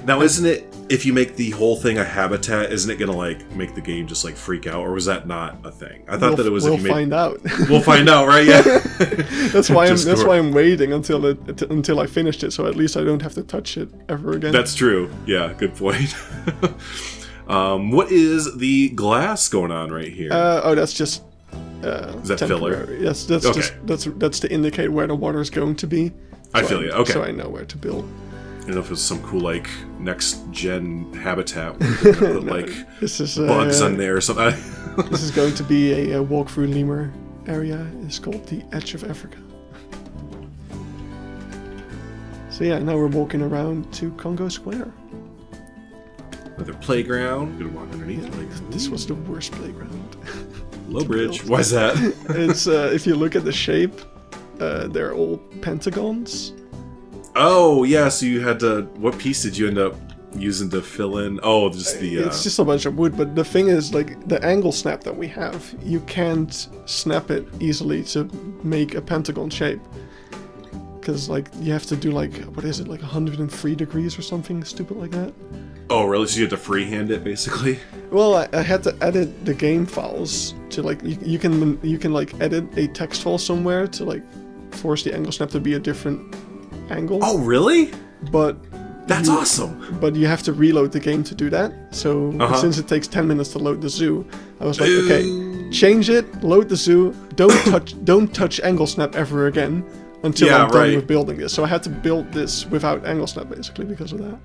Now, isn't it, if you make the whole thing a habitat, isn't it going to, like, make the game just, like, freak out? Or was that not a thing? I thought that it was if you made... We'll find out. We'll find out, right? Yeah. That's why I'm waiting until I finished it, so at least I don't have to touch it ever again. That's true. Yeah, good point. What is the glass going on right here? That's just... is that filler? Yes, that's to indicate where the water is going to be. I feel you. Okay. So I know where to build. I don't know if it was some cool, like, next-gen habitat where put, like, this is, bugs on there or something. This is going to be a walk-through lemur area. It's called the Edge of Africa. So yeah, now we're walking around to Congo Square. Another playground. Gonna walk underneath. Yeah, like, this was the worst playground. Low bridge. Why is that? It's if you look at the shape, they're all pentagons. Oh, yeah, so you had to... What piece did you end up using to fill in? Oh, just the... It's just a bunch of wood, but the thing is, like, the angle snap that we have, you can't snap it easily to make a pentagon shape. Because, like, you have to do, like, what is it, like 103 degrees or something stupid like that? Oh, really? So you had to freehand it, basically? Well, I had to edit the game files to, like, you can, like, edit a text file somewhere to, like, force the angle snap to be a different angle. Oh, really? But that's awesome. But you have to reload the game to do that. So since it takes 10 minutes to load the zoo, I was like, okay, change it, load the zoo, don't touch angle snap ever again until I'm done with building this. So I had to build this without angle snap basically because of that.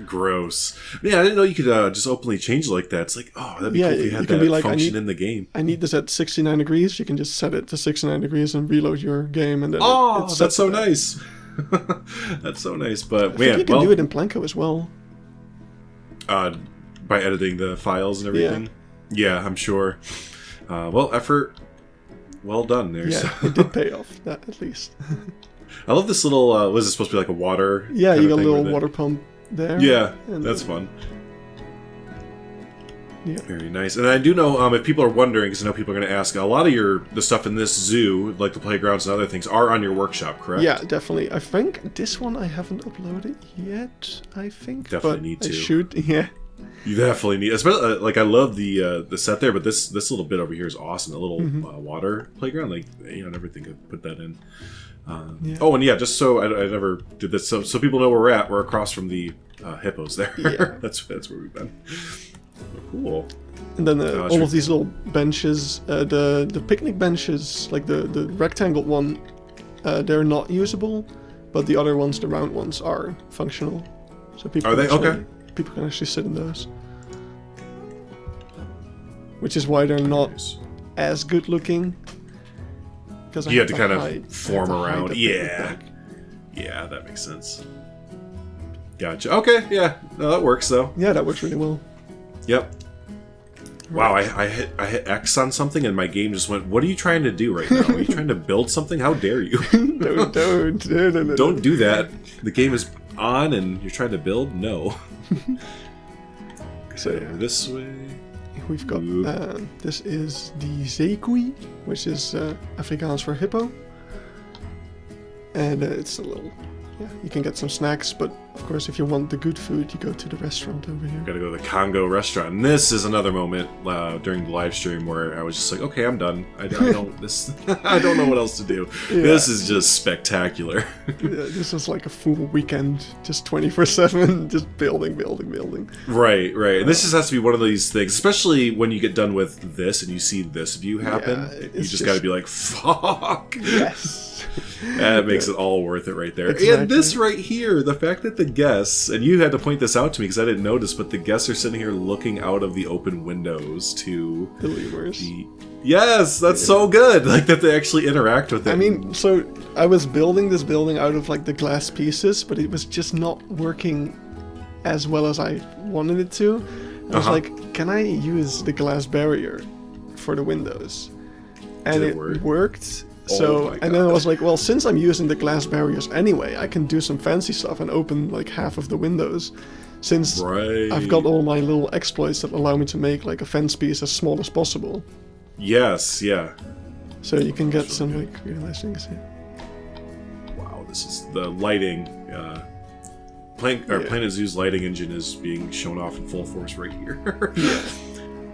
Gross. Yeah, I didn't know you could just openly change it like that. It's like, oh, that'd be cool if you had that function in the game. I need this at 69 degrees. You can just set it to 69 degrees and reload your game, and then that's so nice. That's so nice. But I think you can do it in Planko as well. By editing the files and everything. Yeah, I'm sure. Well, effort. Well done there. Yeah, it did pay off. That at least. I love this little. Was it supposed to be like a water? Yeah, you got a little water pump there. Yeah, that's fun. Yeah. Very nice. And I do know, if people are wondering, because I know people are going to ask, a lot of the stuff in this zoo, like the playgrounds and other things, are on your workshop, correct? Yeah, definitely. I think this one I haven't uploaded yet, Definitely need to. I should, yeah. You definitely need, especially, like, I love the set there, but this little bit over here is awesome. The little water playground, like, I never think I'd put that in. Oh, and yeah, just so I never did this, so people know where we're at. We're across from the hippos there. Yeah. that's where we've been. Cool. And then all of these little benches, the picnic benches, like the rectangle one, they're not usable, but the other ones, the round ones, are functional. So people people can actually sit in those. Which is why they're not as good looking. Because you have to kind of form around. Yeah, that makes sense. Gotcha. Okay, yeah, no, that works though. Yeah, that works really well. Yep. Wow, I hit X on something and my game just went, what are you trying to do right now? Are you trying to build something? How dare you? Don't do that. The game is on and you're trying to build? No. So this way. We've got, this is the zeekoei, which is Afrikaans for hippo. And it's a little... Yeah, you can get some snacks, but of course, if you want the good food, you go to the restaurant over here. Gotta go to the Congo restaurant. And this is another moment during the live stream where I was just like, okay, I'm done. I don't know what else to do. Yeah. This is just spectacular. Yeah, this was like a full weekend, just 24/7, just building. Right. And this just has to be one of these things, especially when you get done with this and you see this view happen. You just gotta be like, fuck. Yes. That makes it all worth it right there. Exactly. And this right here, the fact that the guests, and you had to point this out to me because I didn't notice, but the guests are sitting here looking out of the open windows to The lemurs. Yes, that's so good. Like that they actually interact with it. I mean, so I was building this building out of like the glass pieces, but it was just not working as well as I wanted it to. I was like, can I use the glass barrier for the windows? And Did it it work? worked. Oh So, my and then I God. was like, well, since I'm using the glass barriers anyway, I can do some fancy stuff and open like half of the windows. Since Right. I've got all my little exploits that allow me to make like a fence piece as small as possible. Yes, yeah. So you can get some like really nice things here. Wow, this is the lighting. Planet Zoo's lighting engine is being shown off in full force right here.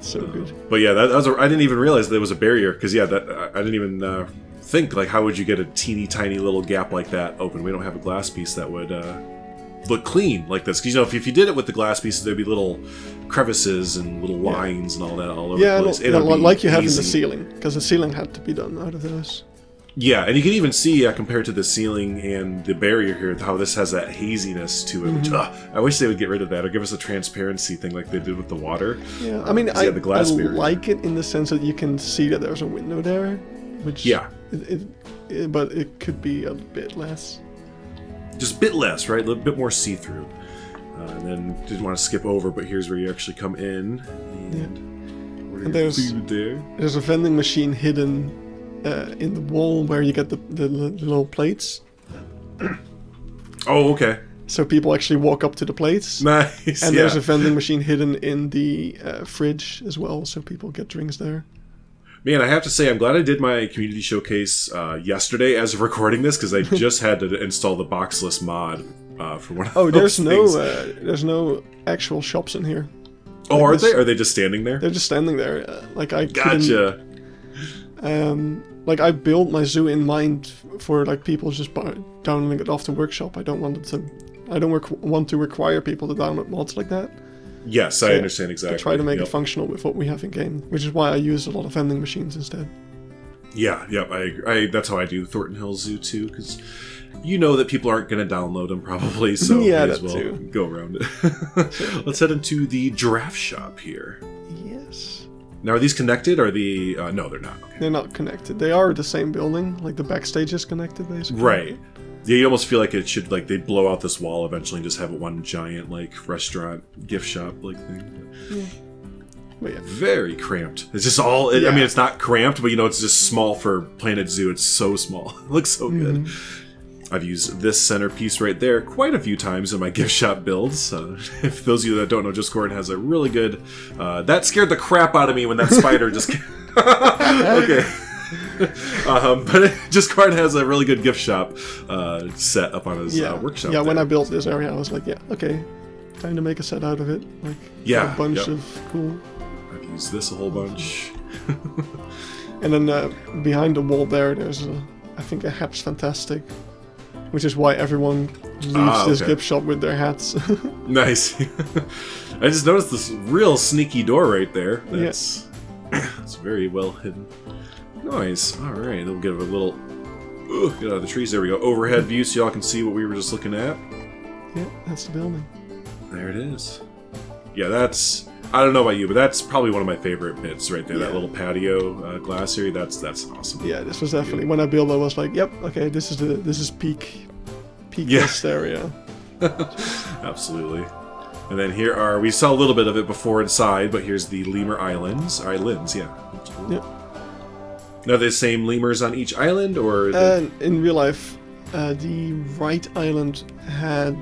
So good. But yeah, that was I didn't even realize there was a barrier because I didn't even think like how would you get a teeny tiny little gap like that open? We don't have a glass piece that would look clean like this. Because if you did it with the glass pieces, there'd be little crevices and little lines and all that all over the place. Yeah, like you have in the hazy. ceiling, because the ceiling had to be done out of those. Yeah, and you can even see compared to the ceiling and the barrier here, how this has that haziness to it. Which, I wish they would get rid of that or give us a transparency thing like they did with the water. Yeah, I mean, I the glass barrier. like it in the sense that you can see that there's a window there, which but it could be a bit less. Just a bit less, right? A little bit more see-through. And then didn't want to skip over, but here's where you actually come in. And there's food there. There's a vending machine hidden in the wall where you get the little plates. Oh, okay. So people actually walk up to the plates. Nice. And there's a vending machine hidden in the fridge as well, so people get drinks there. Man, I have to say, I'm glad I did my community showcase yesterday as of recording this, because I just had to install the boxless mod for one of those things. There's no actual shops in here. Oh, like are this. they? Are they just standing there? They're just standing there. Gotcha. Like I built my zoo in mind for like people just downloading it off the workshop. I don't want to require people to download mods like that. Yes, I understand exactly. I try to make it functional with what we have in game, which is why I use a lot of vending machines instead. Yeah, I that's how I do Thornton Hills Zoo too, because you know that people aren't going to download them probably, so yeah, may as well go around it. Let's head into the giraffe shop here. Yes. Now, are these connected? Or the no, they're not. Okay. They're not connected. They are the same building. Like the Backstage is connected, basically. Right. Yeah, you almost feel like it should they blow out this wall eventually and just have one giant restaurant gift shop thing. Yeah. But yeah. Very cramped. It's just all. I mean, it's not cramped, but it's just small for Planet Zoo. It's so small. It looks so good. I've used this centerpiece right there quite a few times in my gift shop builds. If those of you that don't know, JustGoron has a really good... that scared the crap out of me when that spider just... Okay. But JustGoron has a really good gift shop set up on his workshop. Yeah, when I built this area, I was like, yeah, okay. Time to make a set out of it. A bunch of cool... I've used this a whole bunch. And then behind the wall there's I think a hat's fantastic. Which is why everyone leaves this gift shop with their hats. Nice. I just noticed this real sneaky door right there. That's it's very well hidden. Nice. All right, we'll give it a little get out of the trees. There we go. Overhead view, so y'all can see what we were just looking at. Yeah, that's the building. There it is. Yeah, that's. I don't know about you, but that's probably one of my favorite bits right there. That little patio glass area. That's awesome. Yeah, this was definitely when I built. I was like, yep, okay, this is peak best area. Absolutely. And then here we saw a little bit of it before inside, but here's the Lemur Islands. Yeah. Yep. Now, are they the same lemurs on each island, or in real life, the right island had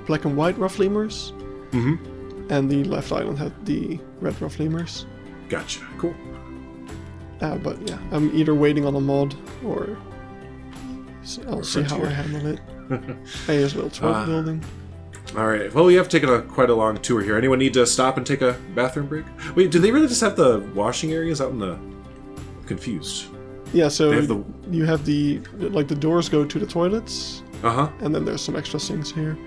black and white rough lemurs. Mm-hmm. And the left island had the red rough lemurs. Gotcha. Cool. But yeah, I'm either waiting on a mod or I'll see how I handle it. Hey, there's a little toilet building. All right. Well, we have taken quite a long tour here. Anyone need to stop and take a bathroom break? Wait, do they really just have the washing areas out in the... Confused. Yeah, so you have the doors go to the toilets. And then there's some extra sinks here.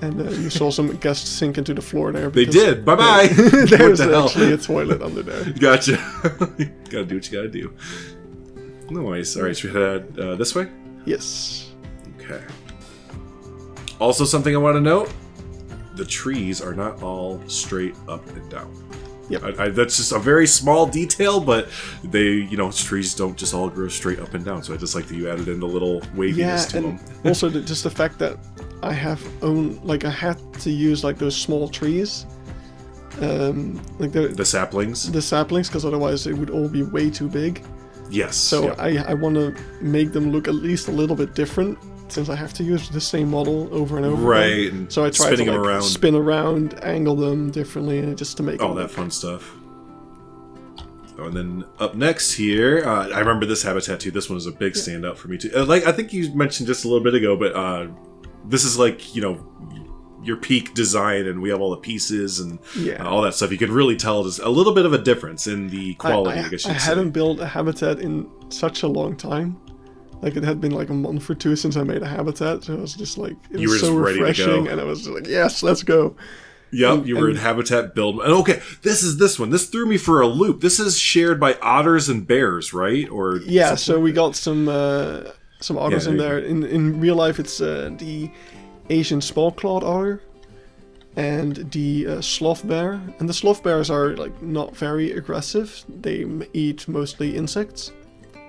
And you saw some guests sink into the floor there. They did. Bye-bye. There's actually a toilet under there. Gotcha. Gotta do what you gotta do. Nice. All right, so we head this way? Yes. Okay. Also, something I want to note, the trees are not all straight up and down. Yep. That's just a very small detail, but they, trees don't just all grow straight up and down, so I just like that you added in the little waviness to them. Also, just the fact that I had to use like those small trees, like the saplings. The saplings, because otherwise it would all be way too big. Yes. So I want to make them look at least a little bit different, since I have to use the same model over and over. Right. Again. So I try to spin around, angle them differently, and just to make that fun stuff. Oh, and then up next here, I remember this habitat too. This one was a big standout for me too. I think you mentioned just a little bit ago, but this is like your peak design, and we have all the pieces and all that stuff. You can really tell there's a little bit of a difference in the quality. I guess I hadn't built a habitat in such a long time. Like, it had been like a month or two since I made a habitat, so it was just like, it was so refreshing, and I was just like, yes, let's go. Yep, you were in habitat build. And okay, this one. This threw me for a loop. This is shared by otters and bears, right? Or so we got some otters in there. In real life, it's the Asian small-clawed otter and the sloth bear. And the sloth bears are like not very aggressive. They eat mostly insects.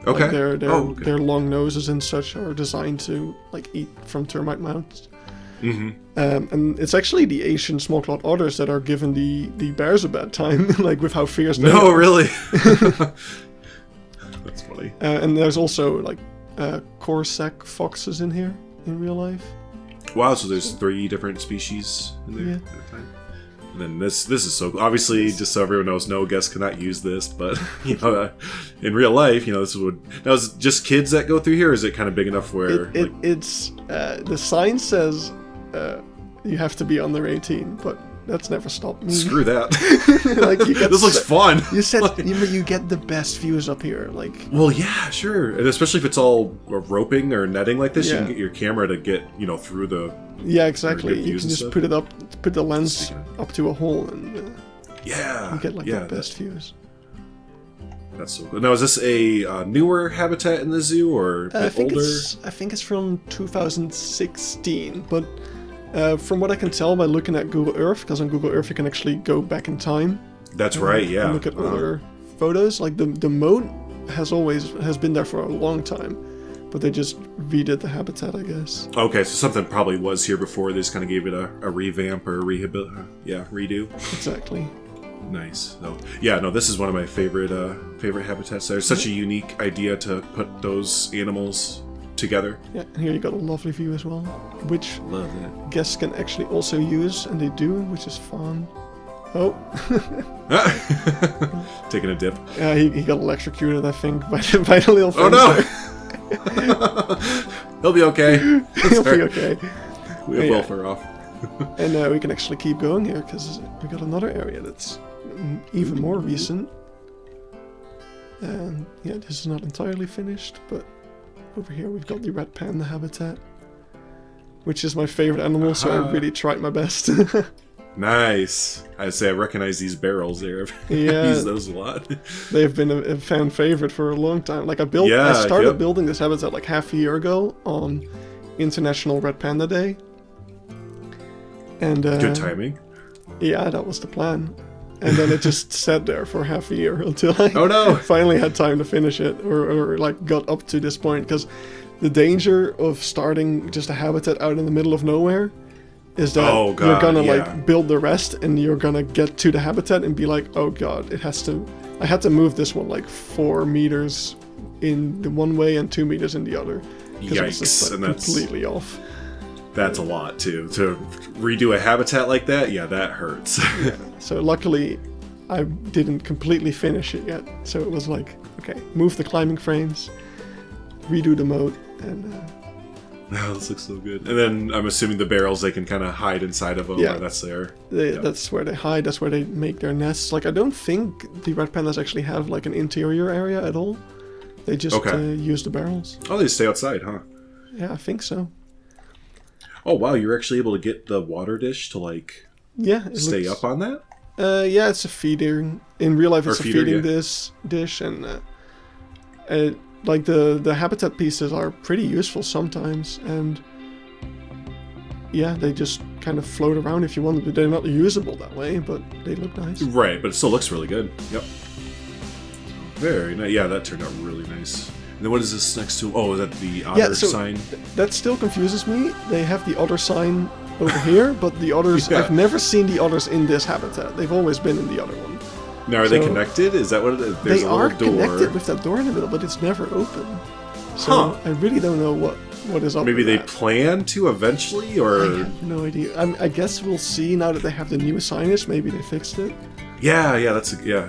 Okay. Like their long noses and such are designed to like eat from termite mounds. Mm-hmm. And it's actually the Asian small-clawed otters that are giving the bears a bad time, like with how fierce they are. No, really? That's funny. And there's also like Corsac foxes in here in real life. Wow, so there's 3 different species in there at a time. And then this is so cool. Obviously, just so everyone knows, no guest cannot use this, but in real life, this would. Now, is it just kids that go through here, or is it kind of big enough where it's the sign says you have to be under 18, but that's never stopped me. Screw that. This looks fun. You said you get the best views up here, like. Well, yeah, sure, and especially if it's all roping or netting like this, you can get your camera to get through the. Yeah, exactly. You can just put the lens up to a hole, and you get the best views. That's so cool. Now, is this a newer habitat in the zoo, or a bit older? I think it's from 2016, but from what I can tell by looking at Google Earth, because on Google Earth you can actually go back in time. That's right, yeah. And look at older photos. Like the moat has been there for a long time, but they just redid the habitat, I guess. Okay, so something probably was here before. They just kind of gave it a revamp or a redo. Exactly. Nice. This is one of my favorite habitats. There's such a unique idea to put those animals together. Yeah, and here you got a lovely view as well, which guests can actually also use, and they do, which is fun. Oh. Taking a dip. Yeah, he got electrocuted, I think, by the little fence. Oh no! He'll be okay. He'll be okay. We have welfare off. And we can actually keep going here, because we got another area that's even more recent. And this is not entirely finished, but over here we've got the red panda habitat, which is my favorite animal, so I really tried my best. Nice. I'd say I recognize these barrels there. I use those a lot. They've been a fan favorite for a long time. Like I started building this habitat like half a year ago on International Red Panda Day. And good timing. Yeah, that was the plan. And then it just sat there for half a year until I finally had time to finish it, or like got up to this point. Because the danger of starting just a habitat out in the middle of nowhere is that you're gonna like build the rest, and you're gonna get to the habitat and be like, oh god, I had to move this one like 4 meters in the one way and 2 meters in the other. Yikes! It was just, like, and that's completely off. That's a lot too. To redo a habitat like that, that hurts. So luckily, I didn't completely finish it yet. So it was like, okay, move the climbing frames, redo the moat, and. This looks so good. And then I'm assuming the barrels, they can kind of hide inside of them. Yeah, that's there. That's where they hide. That's where they make their nests. Like I don't think the red pandas actually have like an interior area at all. They just use the barrels. Oh, they stay outside, huh? Yeah, I think so. Oh wow, you're actually able to get the water dish to like stay up on that? It's a feeding. In real life, it's a feeding dish, and like the habitat pieces are pretty useful sometimes, and yeah, they just kind of float around if you want them. They're not usable that way, but they look nice. Right, but it still looks really good. Yep. Very nice. Yeah, that turned out really nice. And then what is this next to? Oh, is that the otter sign? That still confuses me. They have the otter sign over here, but the otters, I've never seen the otters in this habitat. They've always been in the other one. Now, are they connected? Is that what it is? There's they a are little door. Connected with that door in the middle, but it's never open. So I really don't know what is up Maybe with they that. plan to eventually, or... I have no idea. I guess we'll see now that they have the new signage. Maybe they fixed it. Yeah,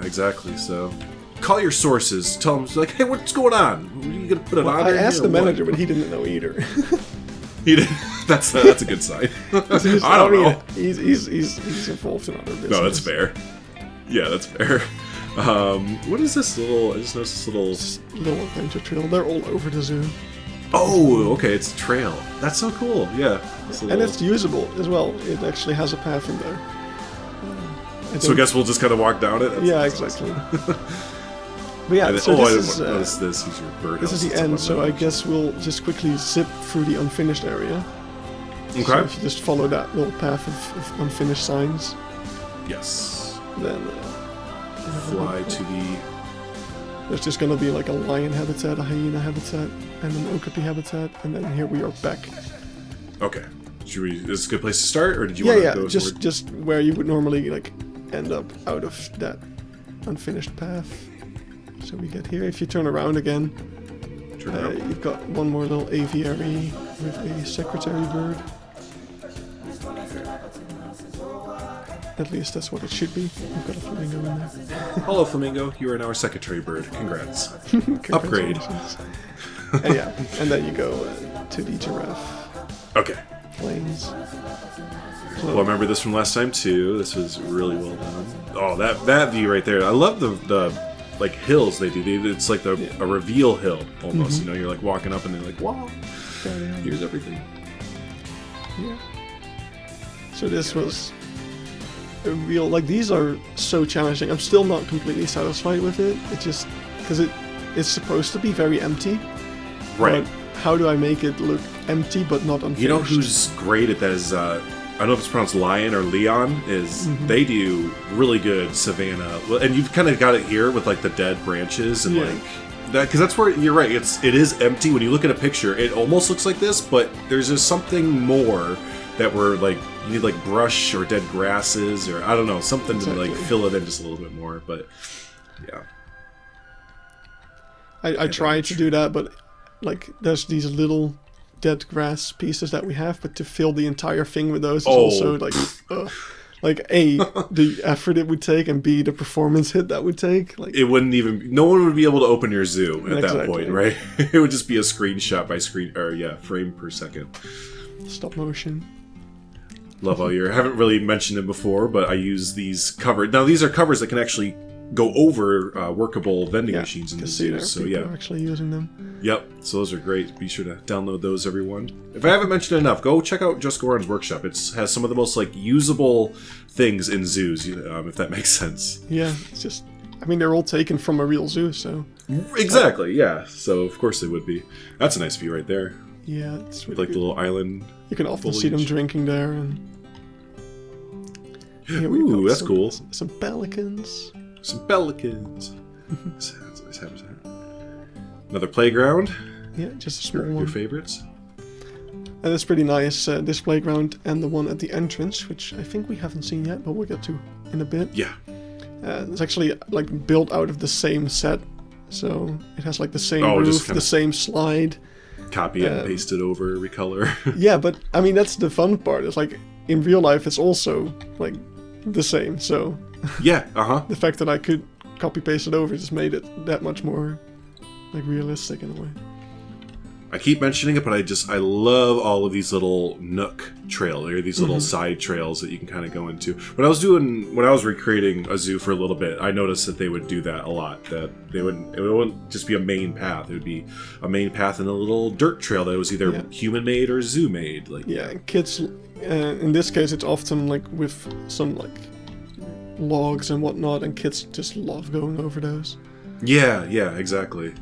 exactly. So, call your sources. Tell them, like, hey, what's going on? Are you going to put an otter in I asked here the or what? manager, but he didn't know either. He did. That's a good sign. I don't know. He's involved in other business. No, that's fair. Yeah, that's fair. What is this little... I just noticed this little adventure trail. They're all over the zoo. Oh, okay, it's a trail. That's so cool. Yeah. And it's usable as well. It actually has a path in there. So I guess we'll just kind of walk down it? That's exactly. But yeah, so I didn't notice this. These are birdhouses. This is the end, so I guess we'll just quickly zip through the unfinished area. Okay. So if you just follow that little path of unfinished signs. Yes. Then... fly to the... There's just gonna be like a lion habitat, a hyena habitat, and an okapi habitat, and then here we are back. Okay. Is this a good place to start, or did you want to go just where you would normally like end up out of that unfinished path. So we get here. If you turn around again, you've got one more little aviary with a secretary bird. At least that's what it should be. We've got a flamingo in there. Hello, flamingo. You are now our secretary bird. Congrats. Upgrade. And yeah, and then you go to the giraffe. Okay. Plains. Well, I remember this from last time too. This was really well done. Oh, that view right there. I love the like hills they do. It's like a reveal hill almost. You know, you're like walking up and they're like, wow, here's everything. Yeah. So this was a real, like, these are so challenging. I'm still not completely satisfied with it. It's just because it is supposed to be very empty. Right. But how do I make it look empty but not unfinished? You know who's great at that is I don't know if it's pronounced Lion or Leon. They do really good Savannah, and you've kind of got it here with like the dead branches and like that, because that's where you're right. It is empty when you look at a picture. It almost looks like this, but there's just something more that we're like. You need like brush or dead grasses or I don't know, something to like fill it in just a little bit more. But yeah, I tried to do that, but like there's these little dead grass pieces that we have, but to fill the entire thing with those is also like A, the effort it would take, and B, the performance hit that would take. Like it wouldn't even. No one would be able to open your zoo at that point, right? It would just be a screenshot by frame per second. Stop motion. Love all your. I haven't really mentioned them before, but I use these covers. Now these are covers that can actually go over workable vending machines in the zoo. So people are actually using them. Yep. So those are great. Be sure to download those, everyone. If I haven't mentioned enough, go check out JustGoron's workshop. It has some of the most like usable things in zoos, if that makes sense. Yeah, it's just. I mean, they're all taken from a real zoo, so. Exactly. Yeah. So of course they would be. That's a nice view right there. Yeah, it's really like good. the little island. You can often see them drinking there, and. Ooh, that's cool. Some pelicans. Some pelicans. Another playground. Yeah, just a small one. Your favorites. And it's pretty nice, this playground and the one at the entrance, which I think we haven't seen yet, but we'll get to in a bit. Yeah. It's actually like built out of the same set, so it has like the same roof, the same slide. Copy it and paste it over, recolor. Yeah, but I mean that's the fun part. It's like in real life, it's also like the same. So yeah, the fact that I could copy paste it over just made it that much more like realistic in a way. I keep mentioning it, but I love all of these little nook trails, or these little side trails that you can kind of go into. When I was recreating a zoo for a little bit, I noticed that they would do that a lot. That it wouldn't just be a main path. It would be a main path and a little dirt trail that was either human made or zoo made. Like kids. In this case, it's often like with some like logs and whatnot, and kids just love going over those. Yeah, exactly.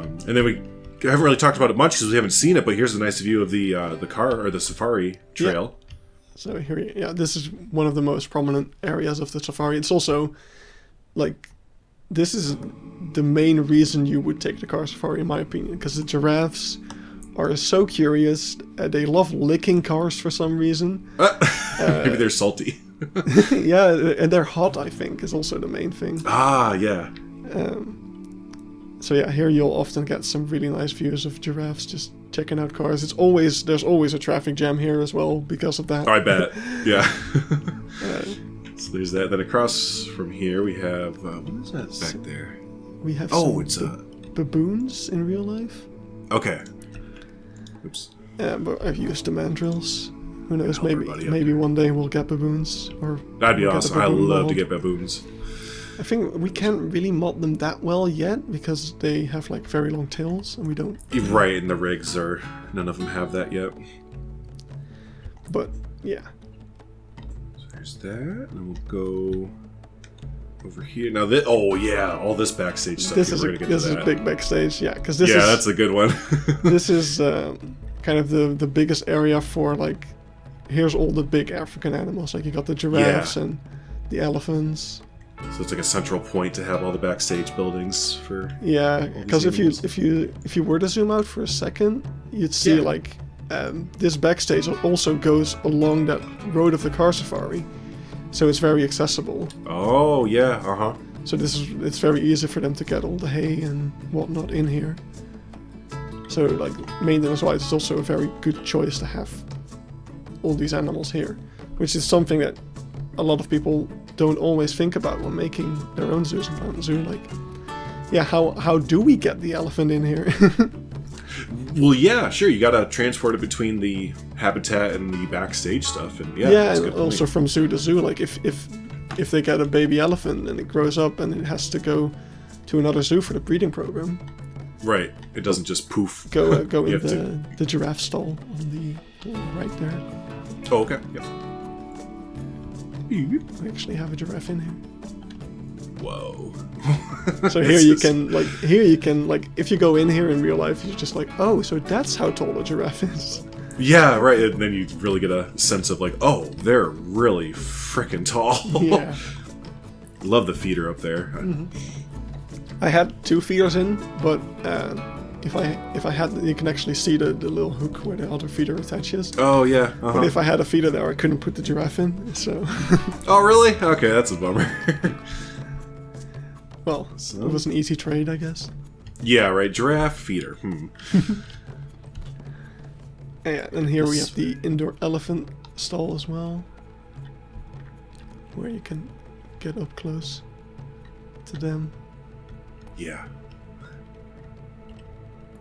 And then we haven't really talked about it much because we haven't seen it, but here's a nice view of the car or the safari trail. Yeah. So here, this is one of the most prominent areas of the safari. It's also, like, this is the main reason you would take the car safari, in my opinion, because the giraffes are so curious. They love licking cars for some reason. Maybe they're salty. Yeah, and they're hot, I think, is also the main thing. Ah, yeah. So yeah, here you'll often get some really nice views of giraffes just checking out cars. There's always a traffic jam here as well because of that. Oh, I bet. Yeah. So there's that. Then across from here we have what is that back there? We have it's baboons in real life. Okay. Oops. But I've used the mandrills. Who knows? Maybe one day we'll get baboons. Or that'd be awesome. I love to get baboons. I think we can't really mod them that well yet because they have like very long tails and we don't. Right, and the rigs none of them have that yet. But yeah. So there's that, and we'll go over here. Now this, all this backstage stuff. This is big backstage, yeah, because this is that's a good one. This is kind of the biggest area for like. Here's all the big African animals. Like you got the giraffes and the elephants. So it's like a central point to have all the backstage buildings for. Yeah, because if you were to zoom out for a second, you'd see like this backstage also goes along that road of the car safari, so it's very accessible. Oh yeah, So it's very easy for them to get all the hay and whatnot in here. So like maintenance-wise, it's also a very good choice to have all these animals here, which is something that a lot of people don't always think about when making their own zoos and Fountain Zoo. Like, yeah, how do we get the elephant in here? Well, yeah, sure. You gotta transport it between the habitat and the backstage stuff, and and also from zoo to zoo. Like, if they get a baby elephant and it grows up and it has to go to another zoo for the breeding program, right? It doesn't just poof. Go in the giraffe stall on the right there. Oh, okay. Yeah. We actually have a giraffe in here. Whoa. So here you can if you go in here in real life, you're just like, oh, so that's how tall a giraffe is. Yeah, right. And then you really get a sense of like, oh, they're really freaking tall. Yeah. Love the feeder up there. Mm-hmm. I had 2 feeders in, but if I had, you can actually see the little hook where the other feeder attaches. Oh yeah. But if I had a feeder there, I couldn't put the giraffe in. So. Oh really? Okay, that's a bummer. Well, it was an easy trade, I guess. Yeah, right. Giraffe feeder. Yeah, and here we have the indoor elephant stall as well, where you can get up close to them. Yeah.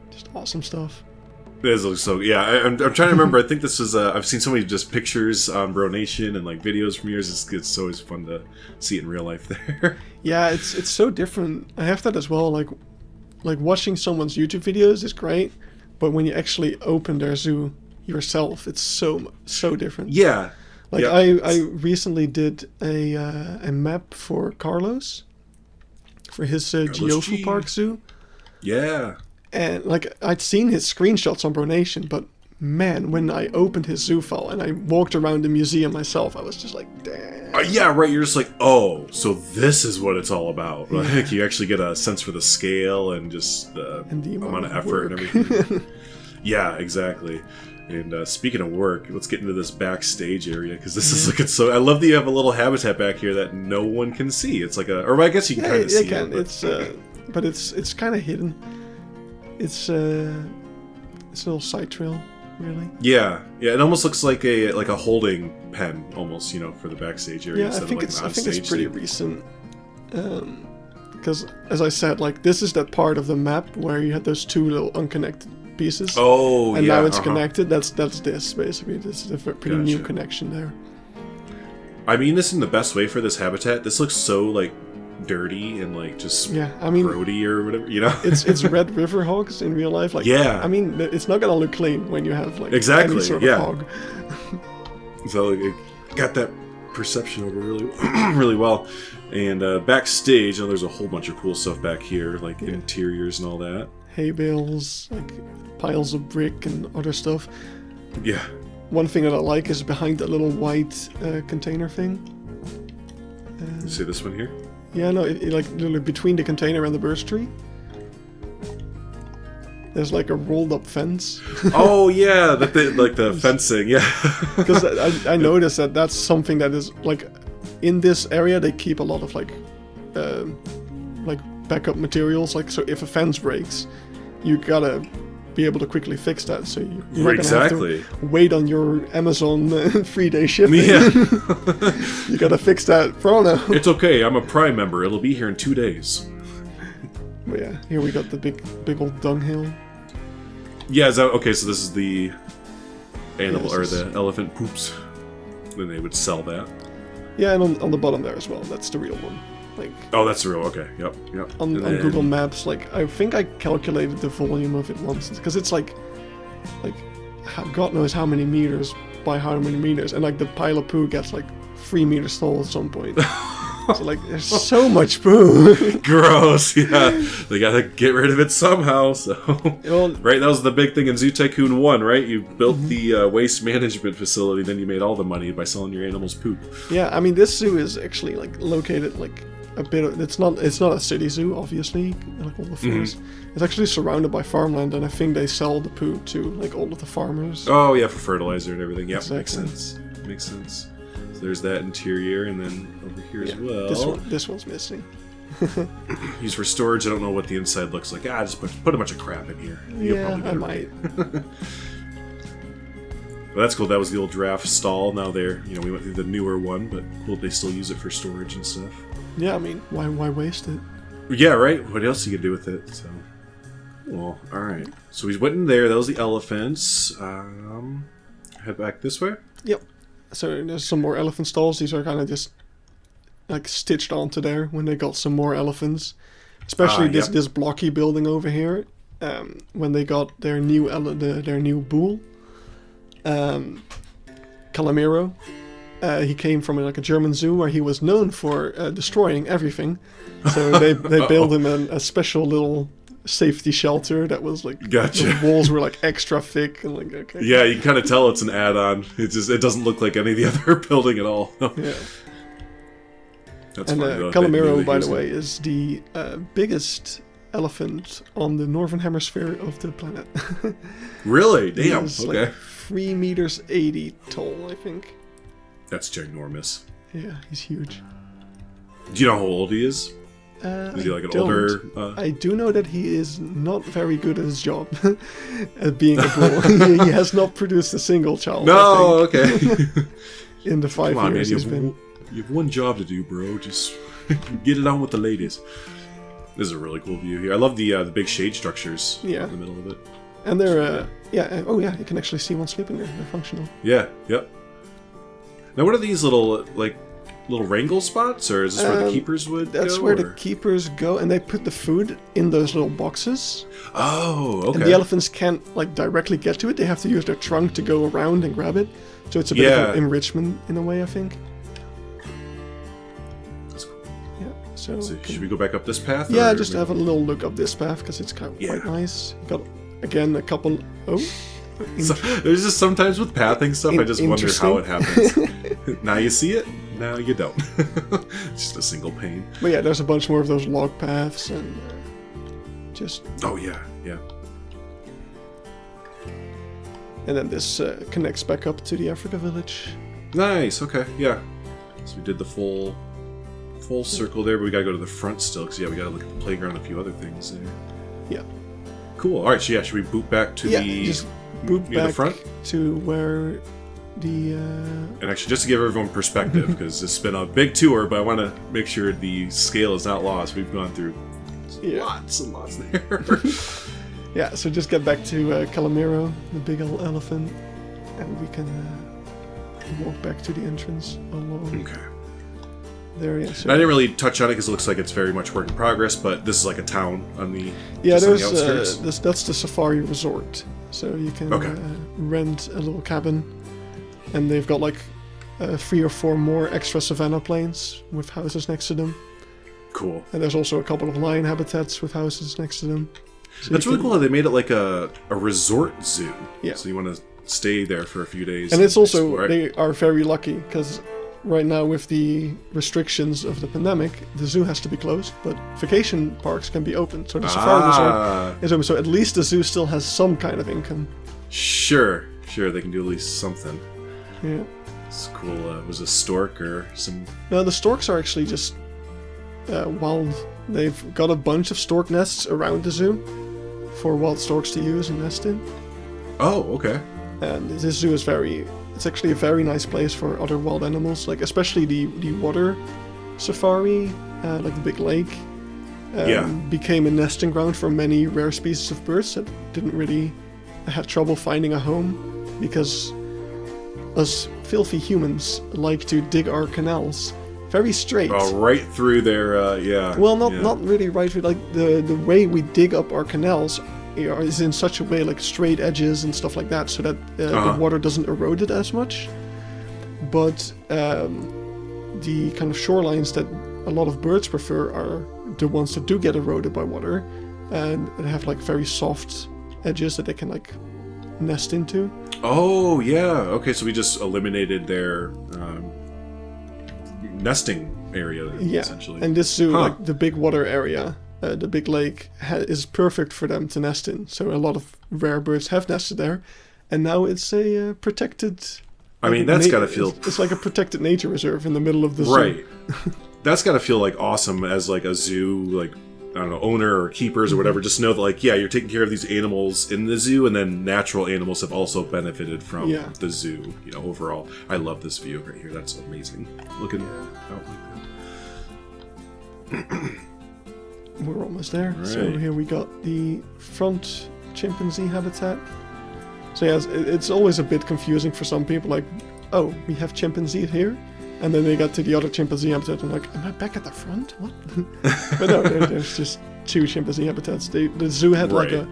Just awesome stuff. This looks so. Yeah, I'm trying to remember. I think this is. I've seen so many just pictures on Bro Nation and like videos from yours. It's always fun to see it in real life there. Yeah, it's so different. I have that as well. Like watching someone's YouTube videos is great, but when you actually open their zoo yourself, it's so different. Yeah. Like I recently did a map for Carlos for his Geofu Park Zoo. Yeah. And like I'd seen his screenshots on Bronation, but man, when I opened his zoo file and I walked around the museum myself, I was just like, damn. Yeah, right. You're just like, oh, so this is what it's all about. Like you actually get a sense for the scale and just the amount of effort and everything. Yeah, exactly. And speaking of work, let's get into this backstage area because this is like so. I love that you have a little habitat back here that no one can see. It's like or I guess you can kind of see it. But it's kind of hidden. It's a little side trail, really. Yeah. It almost looks like a holding pen, almost, for the backstage area. Yeah, I think it's pretty recent. Because as I said, like this is that part of the map where you had those 2 little unconnected pieces. Oh, and now it's connected. That's this basically. This is a pretty new connection there. I mean this in the best way for this habitat. This looks so like dirty and like just grody or whatever, it's Red River hogs in real life. Like, I mean, it's not gonna look clean when you have like any sort of hog. So it got that perception over really, really well. And backstage, there's a whole bunch of cool stuff back here, like interiors and all that. hay bales, like piles of brick and other stuff. Yeah. One thing that I like is behind that little white container thing. You see this one here? Yeah, no, like literally between the container and the birch tree. There's like a rolled up fence. Oh yeah, like the fencing, yeah. Because I noticed that that's something that is like in this area they keep a lot of like backup materials. Like so, if a fence breaks, you gotta be able to quickly fix that. So you're not gonna have to wait on your Amazon 3-day shipping. Yeah. You gotta fix that for now. It's okay. I'm a Prime member. It'll be here in 2 days. But yeah, here we got the big old dunghill. Yeah, is that okay? So this is the animal or is... the elephant poops. Then they would sell that. Yeah, and on the bottom there as well. That's the real one. Like. Oh, that's the real. Okay. Yep. On Google Maps, like I think I calculated the volume of it once because it's like God knows how many meters by how many meters, and like the pile of poo gets like 3 meters tall at some point. So like, there's so much poo. Gross. Yeah, they gotta get rid of it somehow. So, well, right, that was the big thing in Zoo Tycoon 1, right? You built the waste management facility, then you made all the money by selling your animals' poop. Yeah, I mean, this zoo is actually like located like a bit. It's not a city zoo, obviously. Like all the forests. It's actually surrounded by farmland, and I think they sell the poo to like all of the farmers. Oh yeah, for fertilizer and everything. Yeah, exactly. Makes sense. There's that interior, and then over here as well. This one's missing. Used for storage. I don't know what the inside looks like. Just put a bunch of crap in here. Yeah, I might. Well, that's cool. That was the old giraffe stall. Now we went through the newer one, but cool. They still use it for storage and stuff. Yeah, I mean, why waste it? Yeah, right. What else you could do with it? So, well, all right. So we went in there. That was the elephants. Head back this way. Yep. So there's some more elephant stalls. These are kind of just like stitched onto there when they got some more elephants. Especially this blocky building over here. When they got their new bull, Calamero. He came from like a German zoo where he was known for destroying everything. So they built him a special little safety shelter that was like the walls were like extra thick and like okay. Yeah, you can kind of tell it's an add-on. It doesn't look like any of the other building at all. Yeah. That's and Calamero, by the way, is the biggest elephant on the northern hemisphere of the planet. Really? Damn. He's okay. Like 3 meters 80 tall, I think. That's ginormous. Yeah, he's huge. Do you know how old he is? Is he like an older? I do know that he is not very good at his job at being a bull. He has not produced a single child. No, okay. In the 5 years he's been. You have one job to do, bro. Just get it on with the ladies. This is a really cool view here. I love the big shade structures in the middle of it. And they're you can actually see one sleeping there. They're functional. Yeah, yep. Now, what are these little wrangle spots, or is this where the keepers would go? That's where the keepers go, and they put the food in those little boxes. Oh, okay. And the elephants can't like directly get to it. They have to use their trunk to go around and grab it. So it's a bit of an enrichment in a way, I think. That's cool. Yeah. So should we go back up this path? Yeah, just have a little look up this path because it's quite nice. You got again a couple. So, there's just sometimes with pathing stuff, I just wonder how it happens. Now you see it, now you don't. Just a single pane. But yeah, there's a bunch more of those log paths and just... Oh yeah. And then this connects back up to the Africa village. Nice, okay, yeah. So we did the full circle there, but we gotta go to the front still, because we gotta look at the playground and a few other things there. Yeah. Cool, alright, so should we boot back to just boot back the front? To where the... And actually, just to give everyone perspective, because it's been a big tour, but I want to make sure the scale is not lost. We've gone through lots and lots there. Yeah, so just get back to Calamero, the big old elephant, and we can walk back to the entrance along. Okay. There, yeah. So I didn't really touch on it because it looks like it's very much work in progress, but this is like a town on the there's on the outskirts. That's the safari resort, so you can rent a little cabin, and they've got like 3 or 4 more extra Savannah plains with houses next to them. Cool. And there's also a couple of lion habitats with houses next to them. So That's really cool how they made it like a resort zoo. Yeah. So you want to stay there for a few days. And it's also, explore. they are very lucky, because right now with the restrictions of the pandemic, the zoo has to be closed, but vacation parks can be open. So the safari resort is open, so at least the zoo still has some kind of income. Sure, they can do at least something. Yeah. It's cool. Was a stork or some... No, the storks are actually just wild. They've got a bunch of stork nests around the zoo for wild storks to use and nest in. Oh, okay. And this zoo is it's actually a very nice place for other wild animals, like especially the water safari, like the big lake, became a nesting ground for many rare species of birds that didn't really had trouble finding a home, because us filthy humans like to dig our canals very straight. Oh, right through there, Well, not really right through, like the way we dig up our canals is in such a way, like straight edges and stuff like that, so that the water doesn't erode it as much. But the kind of shorelines that a lot of birds prefer are the ones that do get eroded by water, and have like very soft edges that they can like nest into. Oh, yeah. Okay, so we just eliminated their nesting area, essentially. And this zoo, like the big water area, the big lake, is perfect for them to nest in. So a lot of rare birds have nested there, and now it's a protected... I mean, that's gotta feel... It's like a protected nature reserve in the middle of the zoo. Right. That's gotta feel like awesome as like a zoo, like, I don't know, owner or keepers or whatever. Just know that, like, yeah, you're taking care of these animals in the zoo, and then natural animals have also benefited from the zoo, you know, overall. I love this view right here. That's amazing. Looking out like that. We're almost there. Right. So here we got the front chimpanzee habitat. So yeah, it's always a bit confusing for some people, like, oh, we have chimpanzee here? And then they got to the other chimpanzee habitat and like, am I back at the front? What? But no, there's just two chimpanzee habitats. The zoo had like a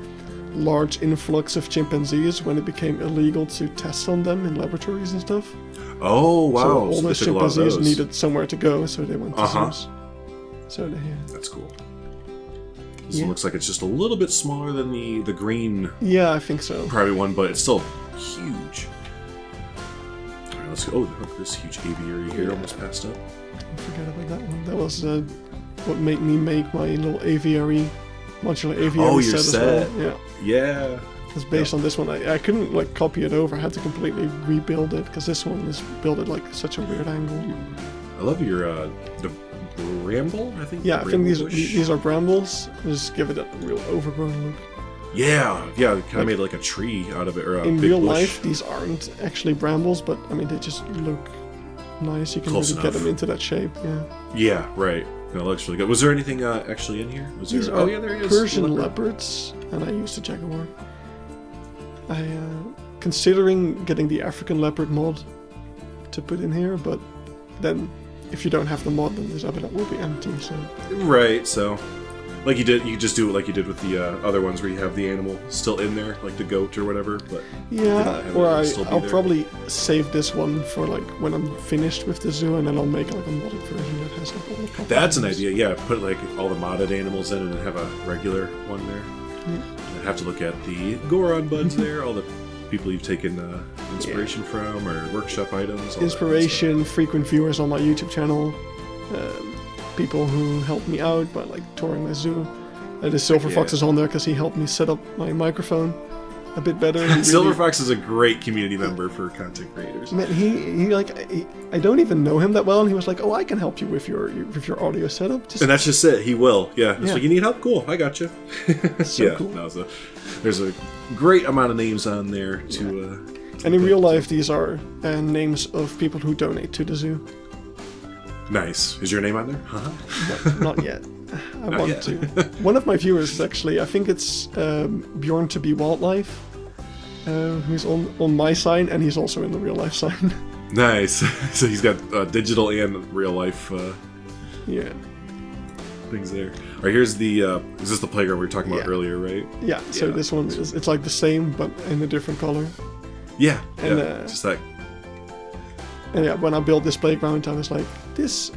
large influx of chimpanzees when it became illegal to test on them in laboratories and stuff. Oh, wow. So all those chimpanzees needed somewhere to go, so they went to zoos. So that's cool. This one looks like it's just a little bit smaller than the green. Yeah, I think so. Private one, but it's still huge. All right, let's go. Oh, look, this huge aviary here almost passed up. I forgot about that one. That was what made me make my little aviary, modular aviary set as well. Yeah. It's based on this one. I couldn't like copy it over. I had to completely rebuild it because this one is built at like such a weird angle. I love your the bramble. I think. Yeah, I think these are brambles. Just give it a real overgrown look. Yeah. Kind of made like a tree out of it, or a in big real bush. life, these aren't actually brambles, but I mean they just look nice. You can Close really get enough. them into that shape. Yeah. Yeah. Right. That looks really good. Was there anything actually in here? Was These there? are there he is. Persian leopards, and I used a jaguar. I considering getting the African leopard mod to put in here, but then if you don't have the mod, then this habitat will be empty. So Right. So, like you did, you just do it like you did with the other ones where you have the animal still in there, like the goat or whatever. But yeah, or I'll probably save this one for like when I'm finished with the zoo, and then I'll make like a modded version that has like all the proper That's an animals. idea. Yeah, put like all the modded animals in, and then have a regular one there. And have to look at the Goron buds there, all the people you've taken inspiration from, or workshop items. All Inspiration, frequent viewers on my YouTube channel, people who helped me out by like touring my zoo. The Silver Fox is on there because he helped me set up my microphone a bit better. Silver Fox is a great community member for content creators. Man, he I don't even know him that well, and he was like, "Oh, I can help you with your audio setup." And that's just it. He will. Yeah. It's like, you need help? Cool. I got you. So cool. No, there's a great amount of names on there to. And in real life, these are names of people who donate to the zoo. Nice. Is your name on there? Not yet. I want to. One of my viewers, actually, I think it's Bjorn to be Wildlife, who's on my sign, and he's also in the real life sign. Nice. So he's got digital and real life things there. All right, here's the. Is this the playground we were talking about earlier, right? Yeah. So this one is it's like the same but in a different color. Yeah. And, just that. And yeah, when I built this playground, I was like,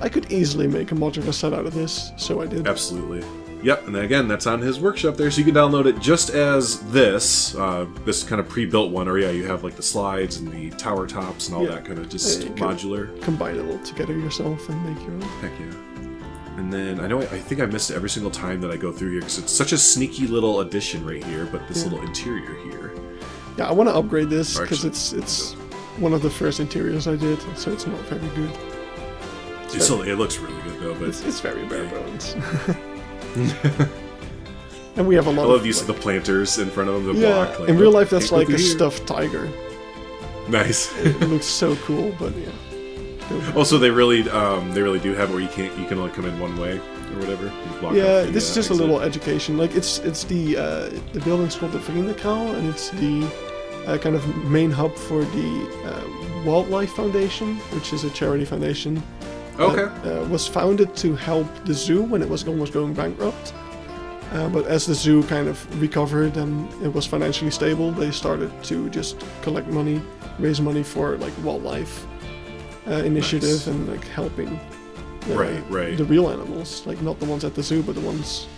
I could easily make a modular set out of this, so I did. Absolutely. Yep, and again, that's on his workshop there, so you can download it just as this kind of pre-built one, or you have like the slides and the tower tops and all that kind of just modular. Combine it all together yourself and make your own. Heck yeah. And then I think I missed it every single time that I go through here because it's such a sneaky little addition right here, but this little interior here. Yeah, I want to upgrade this because it's one of the first interiors I did, so it's not very good. It looks really good though, but it's very bare bones. And we have a lot. I love the use of the planters in front of them to block. Like, in real life, that's like a stuffed tiger. Nice. It looks so cool, but yeah. Oh, so they really do have it where you can only come in one way or whatever. This is just a little education. Like it's the building's called the Vriendenkaal, and it's the kind of main hub for the Wildlife Foundation, which is a charity foundation. Okay. Was founded to help the zoo when it was almost going bankrupt. But as the zoo kind of recovered and it was financially stable, they started to just collect money, raise money for like wildlife initiative and like helping the real animals, like not the ones at the zoo, but the ones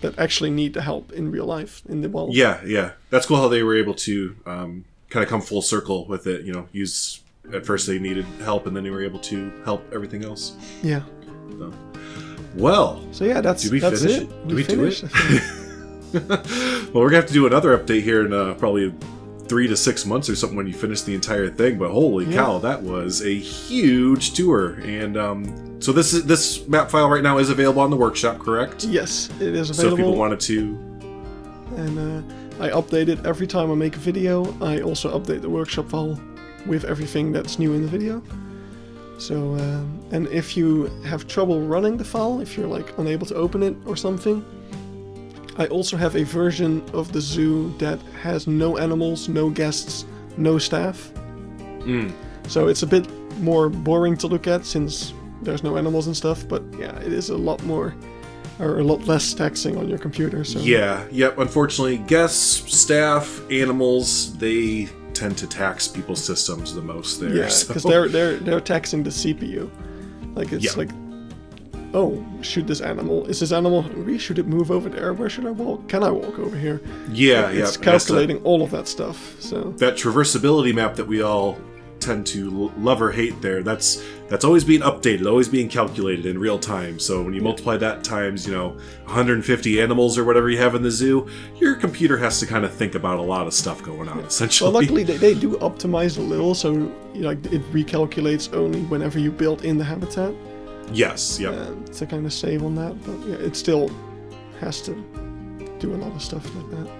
that actually need the help in real life in the wild. Yeah. That's cool how they were able to kind of come full circle with it. At first they needed help, and then they were able to help everything else. Yeah. So yeah, that's finish? it. Did we do it? Well, we're gonna have to do another update here in probably 3 to 6 months or something when you finish the entire thing. But holy cow, that was a huge tour. And so this map file right now is available on the workshop, correct? Yes, it is available. So if people wanted to, and I update it every time I make a video. I also update the workshop file with everything that's new in the video. So, and if you have trouble running the file, if you're like unable to open it or something, I also have a version of the zoo that has no animals, no guests, no staff. So it's a bit more boring to look at since there's no animals and stuff, but yeah, it is a lot less taxing on your computer. So unfortunately, guests, staff, animals, they tend to tax people's systems the most there. Yeah, because they're taxing the CPU. Like it's like, oh, shoot, is this animal hungry? Should it move over there? Where should I walk? Can I walk over here? It's calculating all of that stuff. So that traversability map that we all tend to love or hate there, that's always being updated, always being calculated in real time. So when you multiply that times 150 animals or whatever you have in the zoo, your computer has to kind of think about a lot of stuff going on, essentially. Well, luckily they do optimize a little, so it recalculates only whenever you build in the habitat. Yes, to kind of save on that, but it still has to do a lot of stuff like that.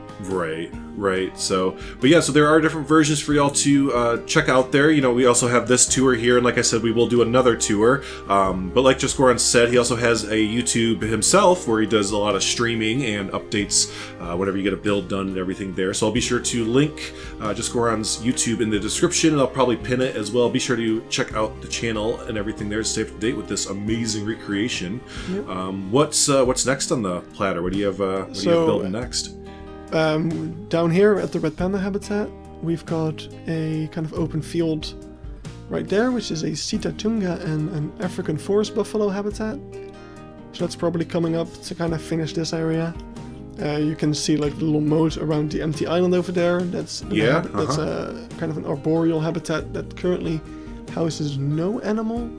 Right. So there are different versions for y'all to check out there. We also have this tour here, and like I said, we will do another tour. But like JustGoron said, he also has a YouTube himself where he does a lot of streaming and updates whenever you get a build done and everything there. So I'll be sure to link JustGoron's YouTube in the description, and I'll probably pin it as well. Be sure to check out the channel and everything there to stay up to date with this amazing recreation. Yep. What's next on the platter? What do you have building next? Down here at the red panda habitat, we've got a kind of open field right there, which is a Cheetah tunga and an African forest buffalo habitat. So that's probably coming up to kind of finish this area. You can see like the little moat around the empty island over there. That's kind of an arboreal habitat that currently houses no animal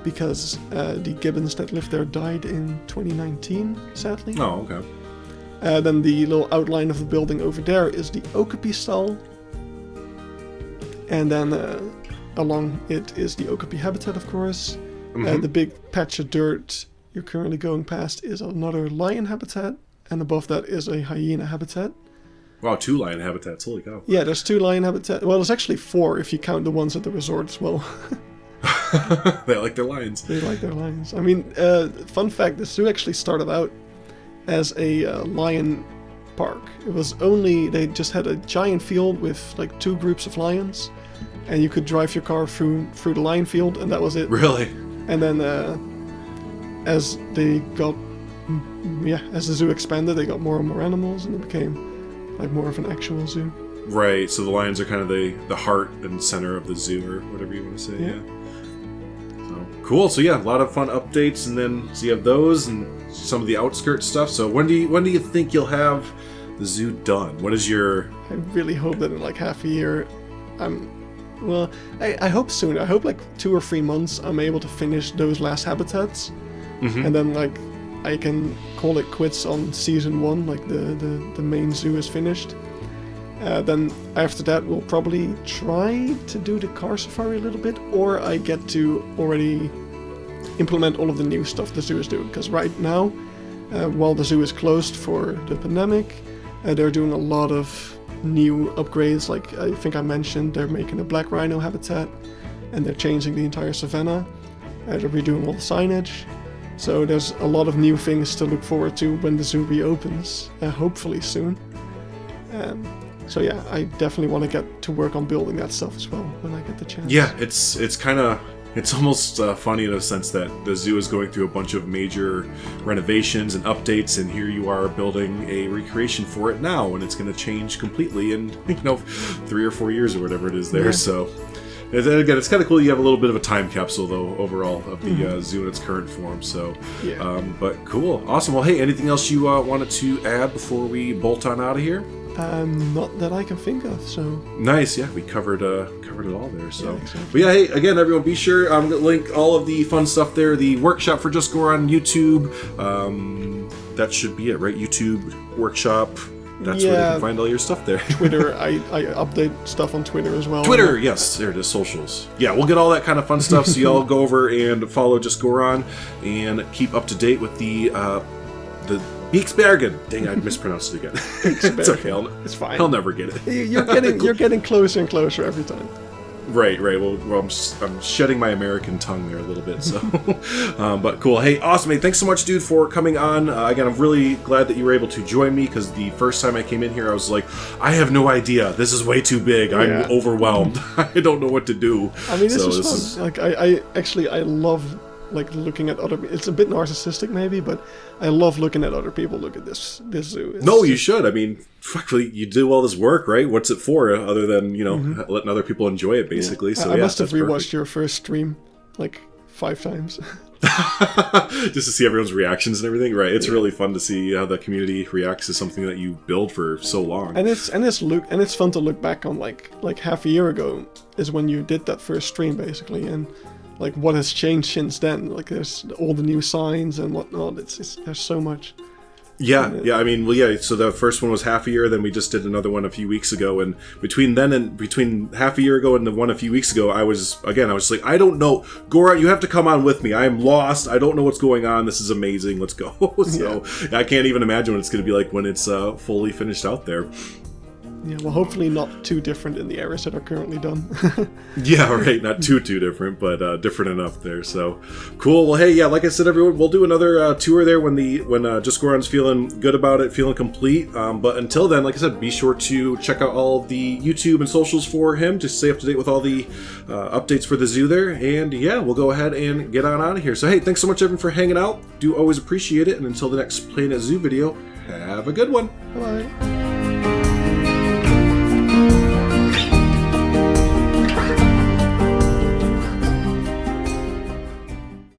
because the gibbons that lived there died in 2019, sadly. Oh, okay. Then the little outline of the building over there is the okapi stall. And then along it is the okapi habitat, of course. The big patch of dirt you're currently going past is another lion habitat. And above that is a hyena habitat. Wow, 2 lion habitats, holy cow. Yeah, there's 2 lion habitats. Well, there's actually 4 if you count the ones at the resort as well. They like their lions. They like their lions. I mean, fun fact, the zoo actually started out as a lion park. They just had a giant field with like 2 groups of lions, and you could drive your car through the lion field, and that was it. Really? And then as the zoo expanded, they got more and more animals, and it became like more of an actual zoo. Right, so the lions are kind of the heart and center of the zoo, or whatever you want to say. Yeah. So So cool. So yeah, a lot of fun updates, and then so you have those and some of the outskirts stuff. So when do you think you'll have the zoo done? What is your? I really hope that in like half a year, I hope soon. I hope like 2 or 3 months I'm able to finish those last habitats, and then like I can call it quits on season 1. Like the main zoo is finished. Then after that we'll probably try to do the car safari a little bit, or I get to already implement all of the new stuff the zoo is doing. Because right now, while the zoo is closed for the pandemic, they're doing a lot of new upgrades. Like I think I mentioned, they're making a black rhino habitat, and they're changing the entire Savannah. They're redoing all the signage. So there's a lot of new things to look forward to when the zoo reopens, hopefully soon. So yeah, I definitely want to get to work on building that stuff as well when I get the chance. Yeah, it's almost funny in a sense that the zoo is going through a bunch of major renovations and updates, and here you are building a recreation for it now, and it's going to change completely in 3 or 4 years or whatever it is there. Yeah. So again, it's kind of cool. You have a little bit of a time capsule though overall of the zoo in its current form. So, yeah. But cool, awesome. Well, hey, anything else you wanted to add before we bolt on out of here? Not that I can think of. So nice. Yeah, we covered it all there. So, yeah, exactly. But yeah, hey, again, everyone, be sure I'm gonna link all of the fun stuff there. The workshop for JustGoron on YouTube. That should be it, right? YouTube workshop. That's where you can find all your stuff there. Twitter, I update stuff on Twitter as well. Twitter, yes, there it is, socials. Yeah, we'll get all that kind of fun stuff, so y'all go over and follow JustGoron and keep up to date with the Beekse Bergen. Dang, I mispronounced it again. It's okay. It's fine. I'll never get it. You're getting closer and closer every time. Right. Well, I'm shedding my American tongue there a little bit. So, but cool. Hey, awesome. Hey, thanks so much, dude, for coming on. Again, I'm really glad that you were able to join me, because the first time I came in here, I was like, I have no idea. This is way too big. I'm overwhelmed. I don't know what to do. I mean, this is fun. Like, I love like looking at other. It's a bit narcissistic maybe, but I love looking at other people look at this zoo. You should. I mean, you do all this work, right? What's it for other than letting other people enjoy it, basically? Yeah. So I must have rewatched your first stream like 5 times. Just to see everyone's reactions and everything, right? It's really fun to see how the community reacts to something that you build for so long. And it's fun to look back on like half a year ago is when you did that first stream basically, and like what has changed since then. Like there's all the new signs and whatnot. It's there's so much. Yeah. I mean, so the first one was half a year, then we just did another one a few weeks ago, and between half a year ago and the one a few weeks ago, I was just like, I don't know, Goron, you have to come on with me. I am lost. I don't know what's going on. This is amazing. Let's go. So I can't even imagine what it's going to be like when it's fully finished out there. Yeah, well, hopefully not too different in the areas that are currently done. Yeah, right. Not too different, but different enough there. So cool. Well, hey, yeah, like I said, everyone, we'll do another tour there when JustGoron's feeling good about it, feeling complete. But until then, like I said, be sure to check out all of the YouTube and socials for him to stay up to date with all the updates for the zoo there. And yeah, we'll go ahead and get on out of here. So hey, thanks so much, everyone, for hanging out. Do always appreciate it. And until the next Planet Zoo video, have a good one. Bye.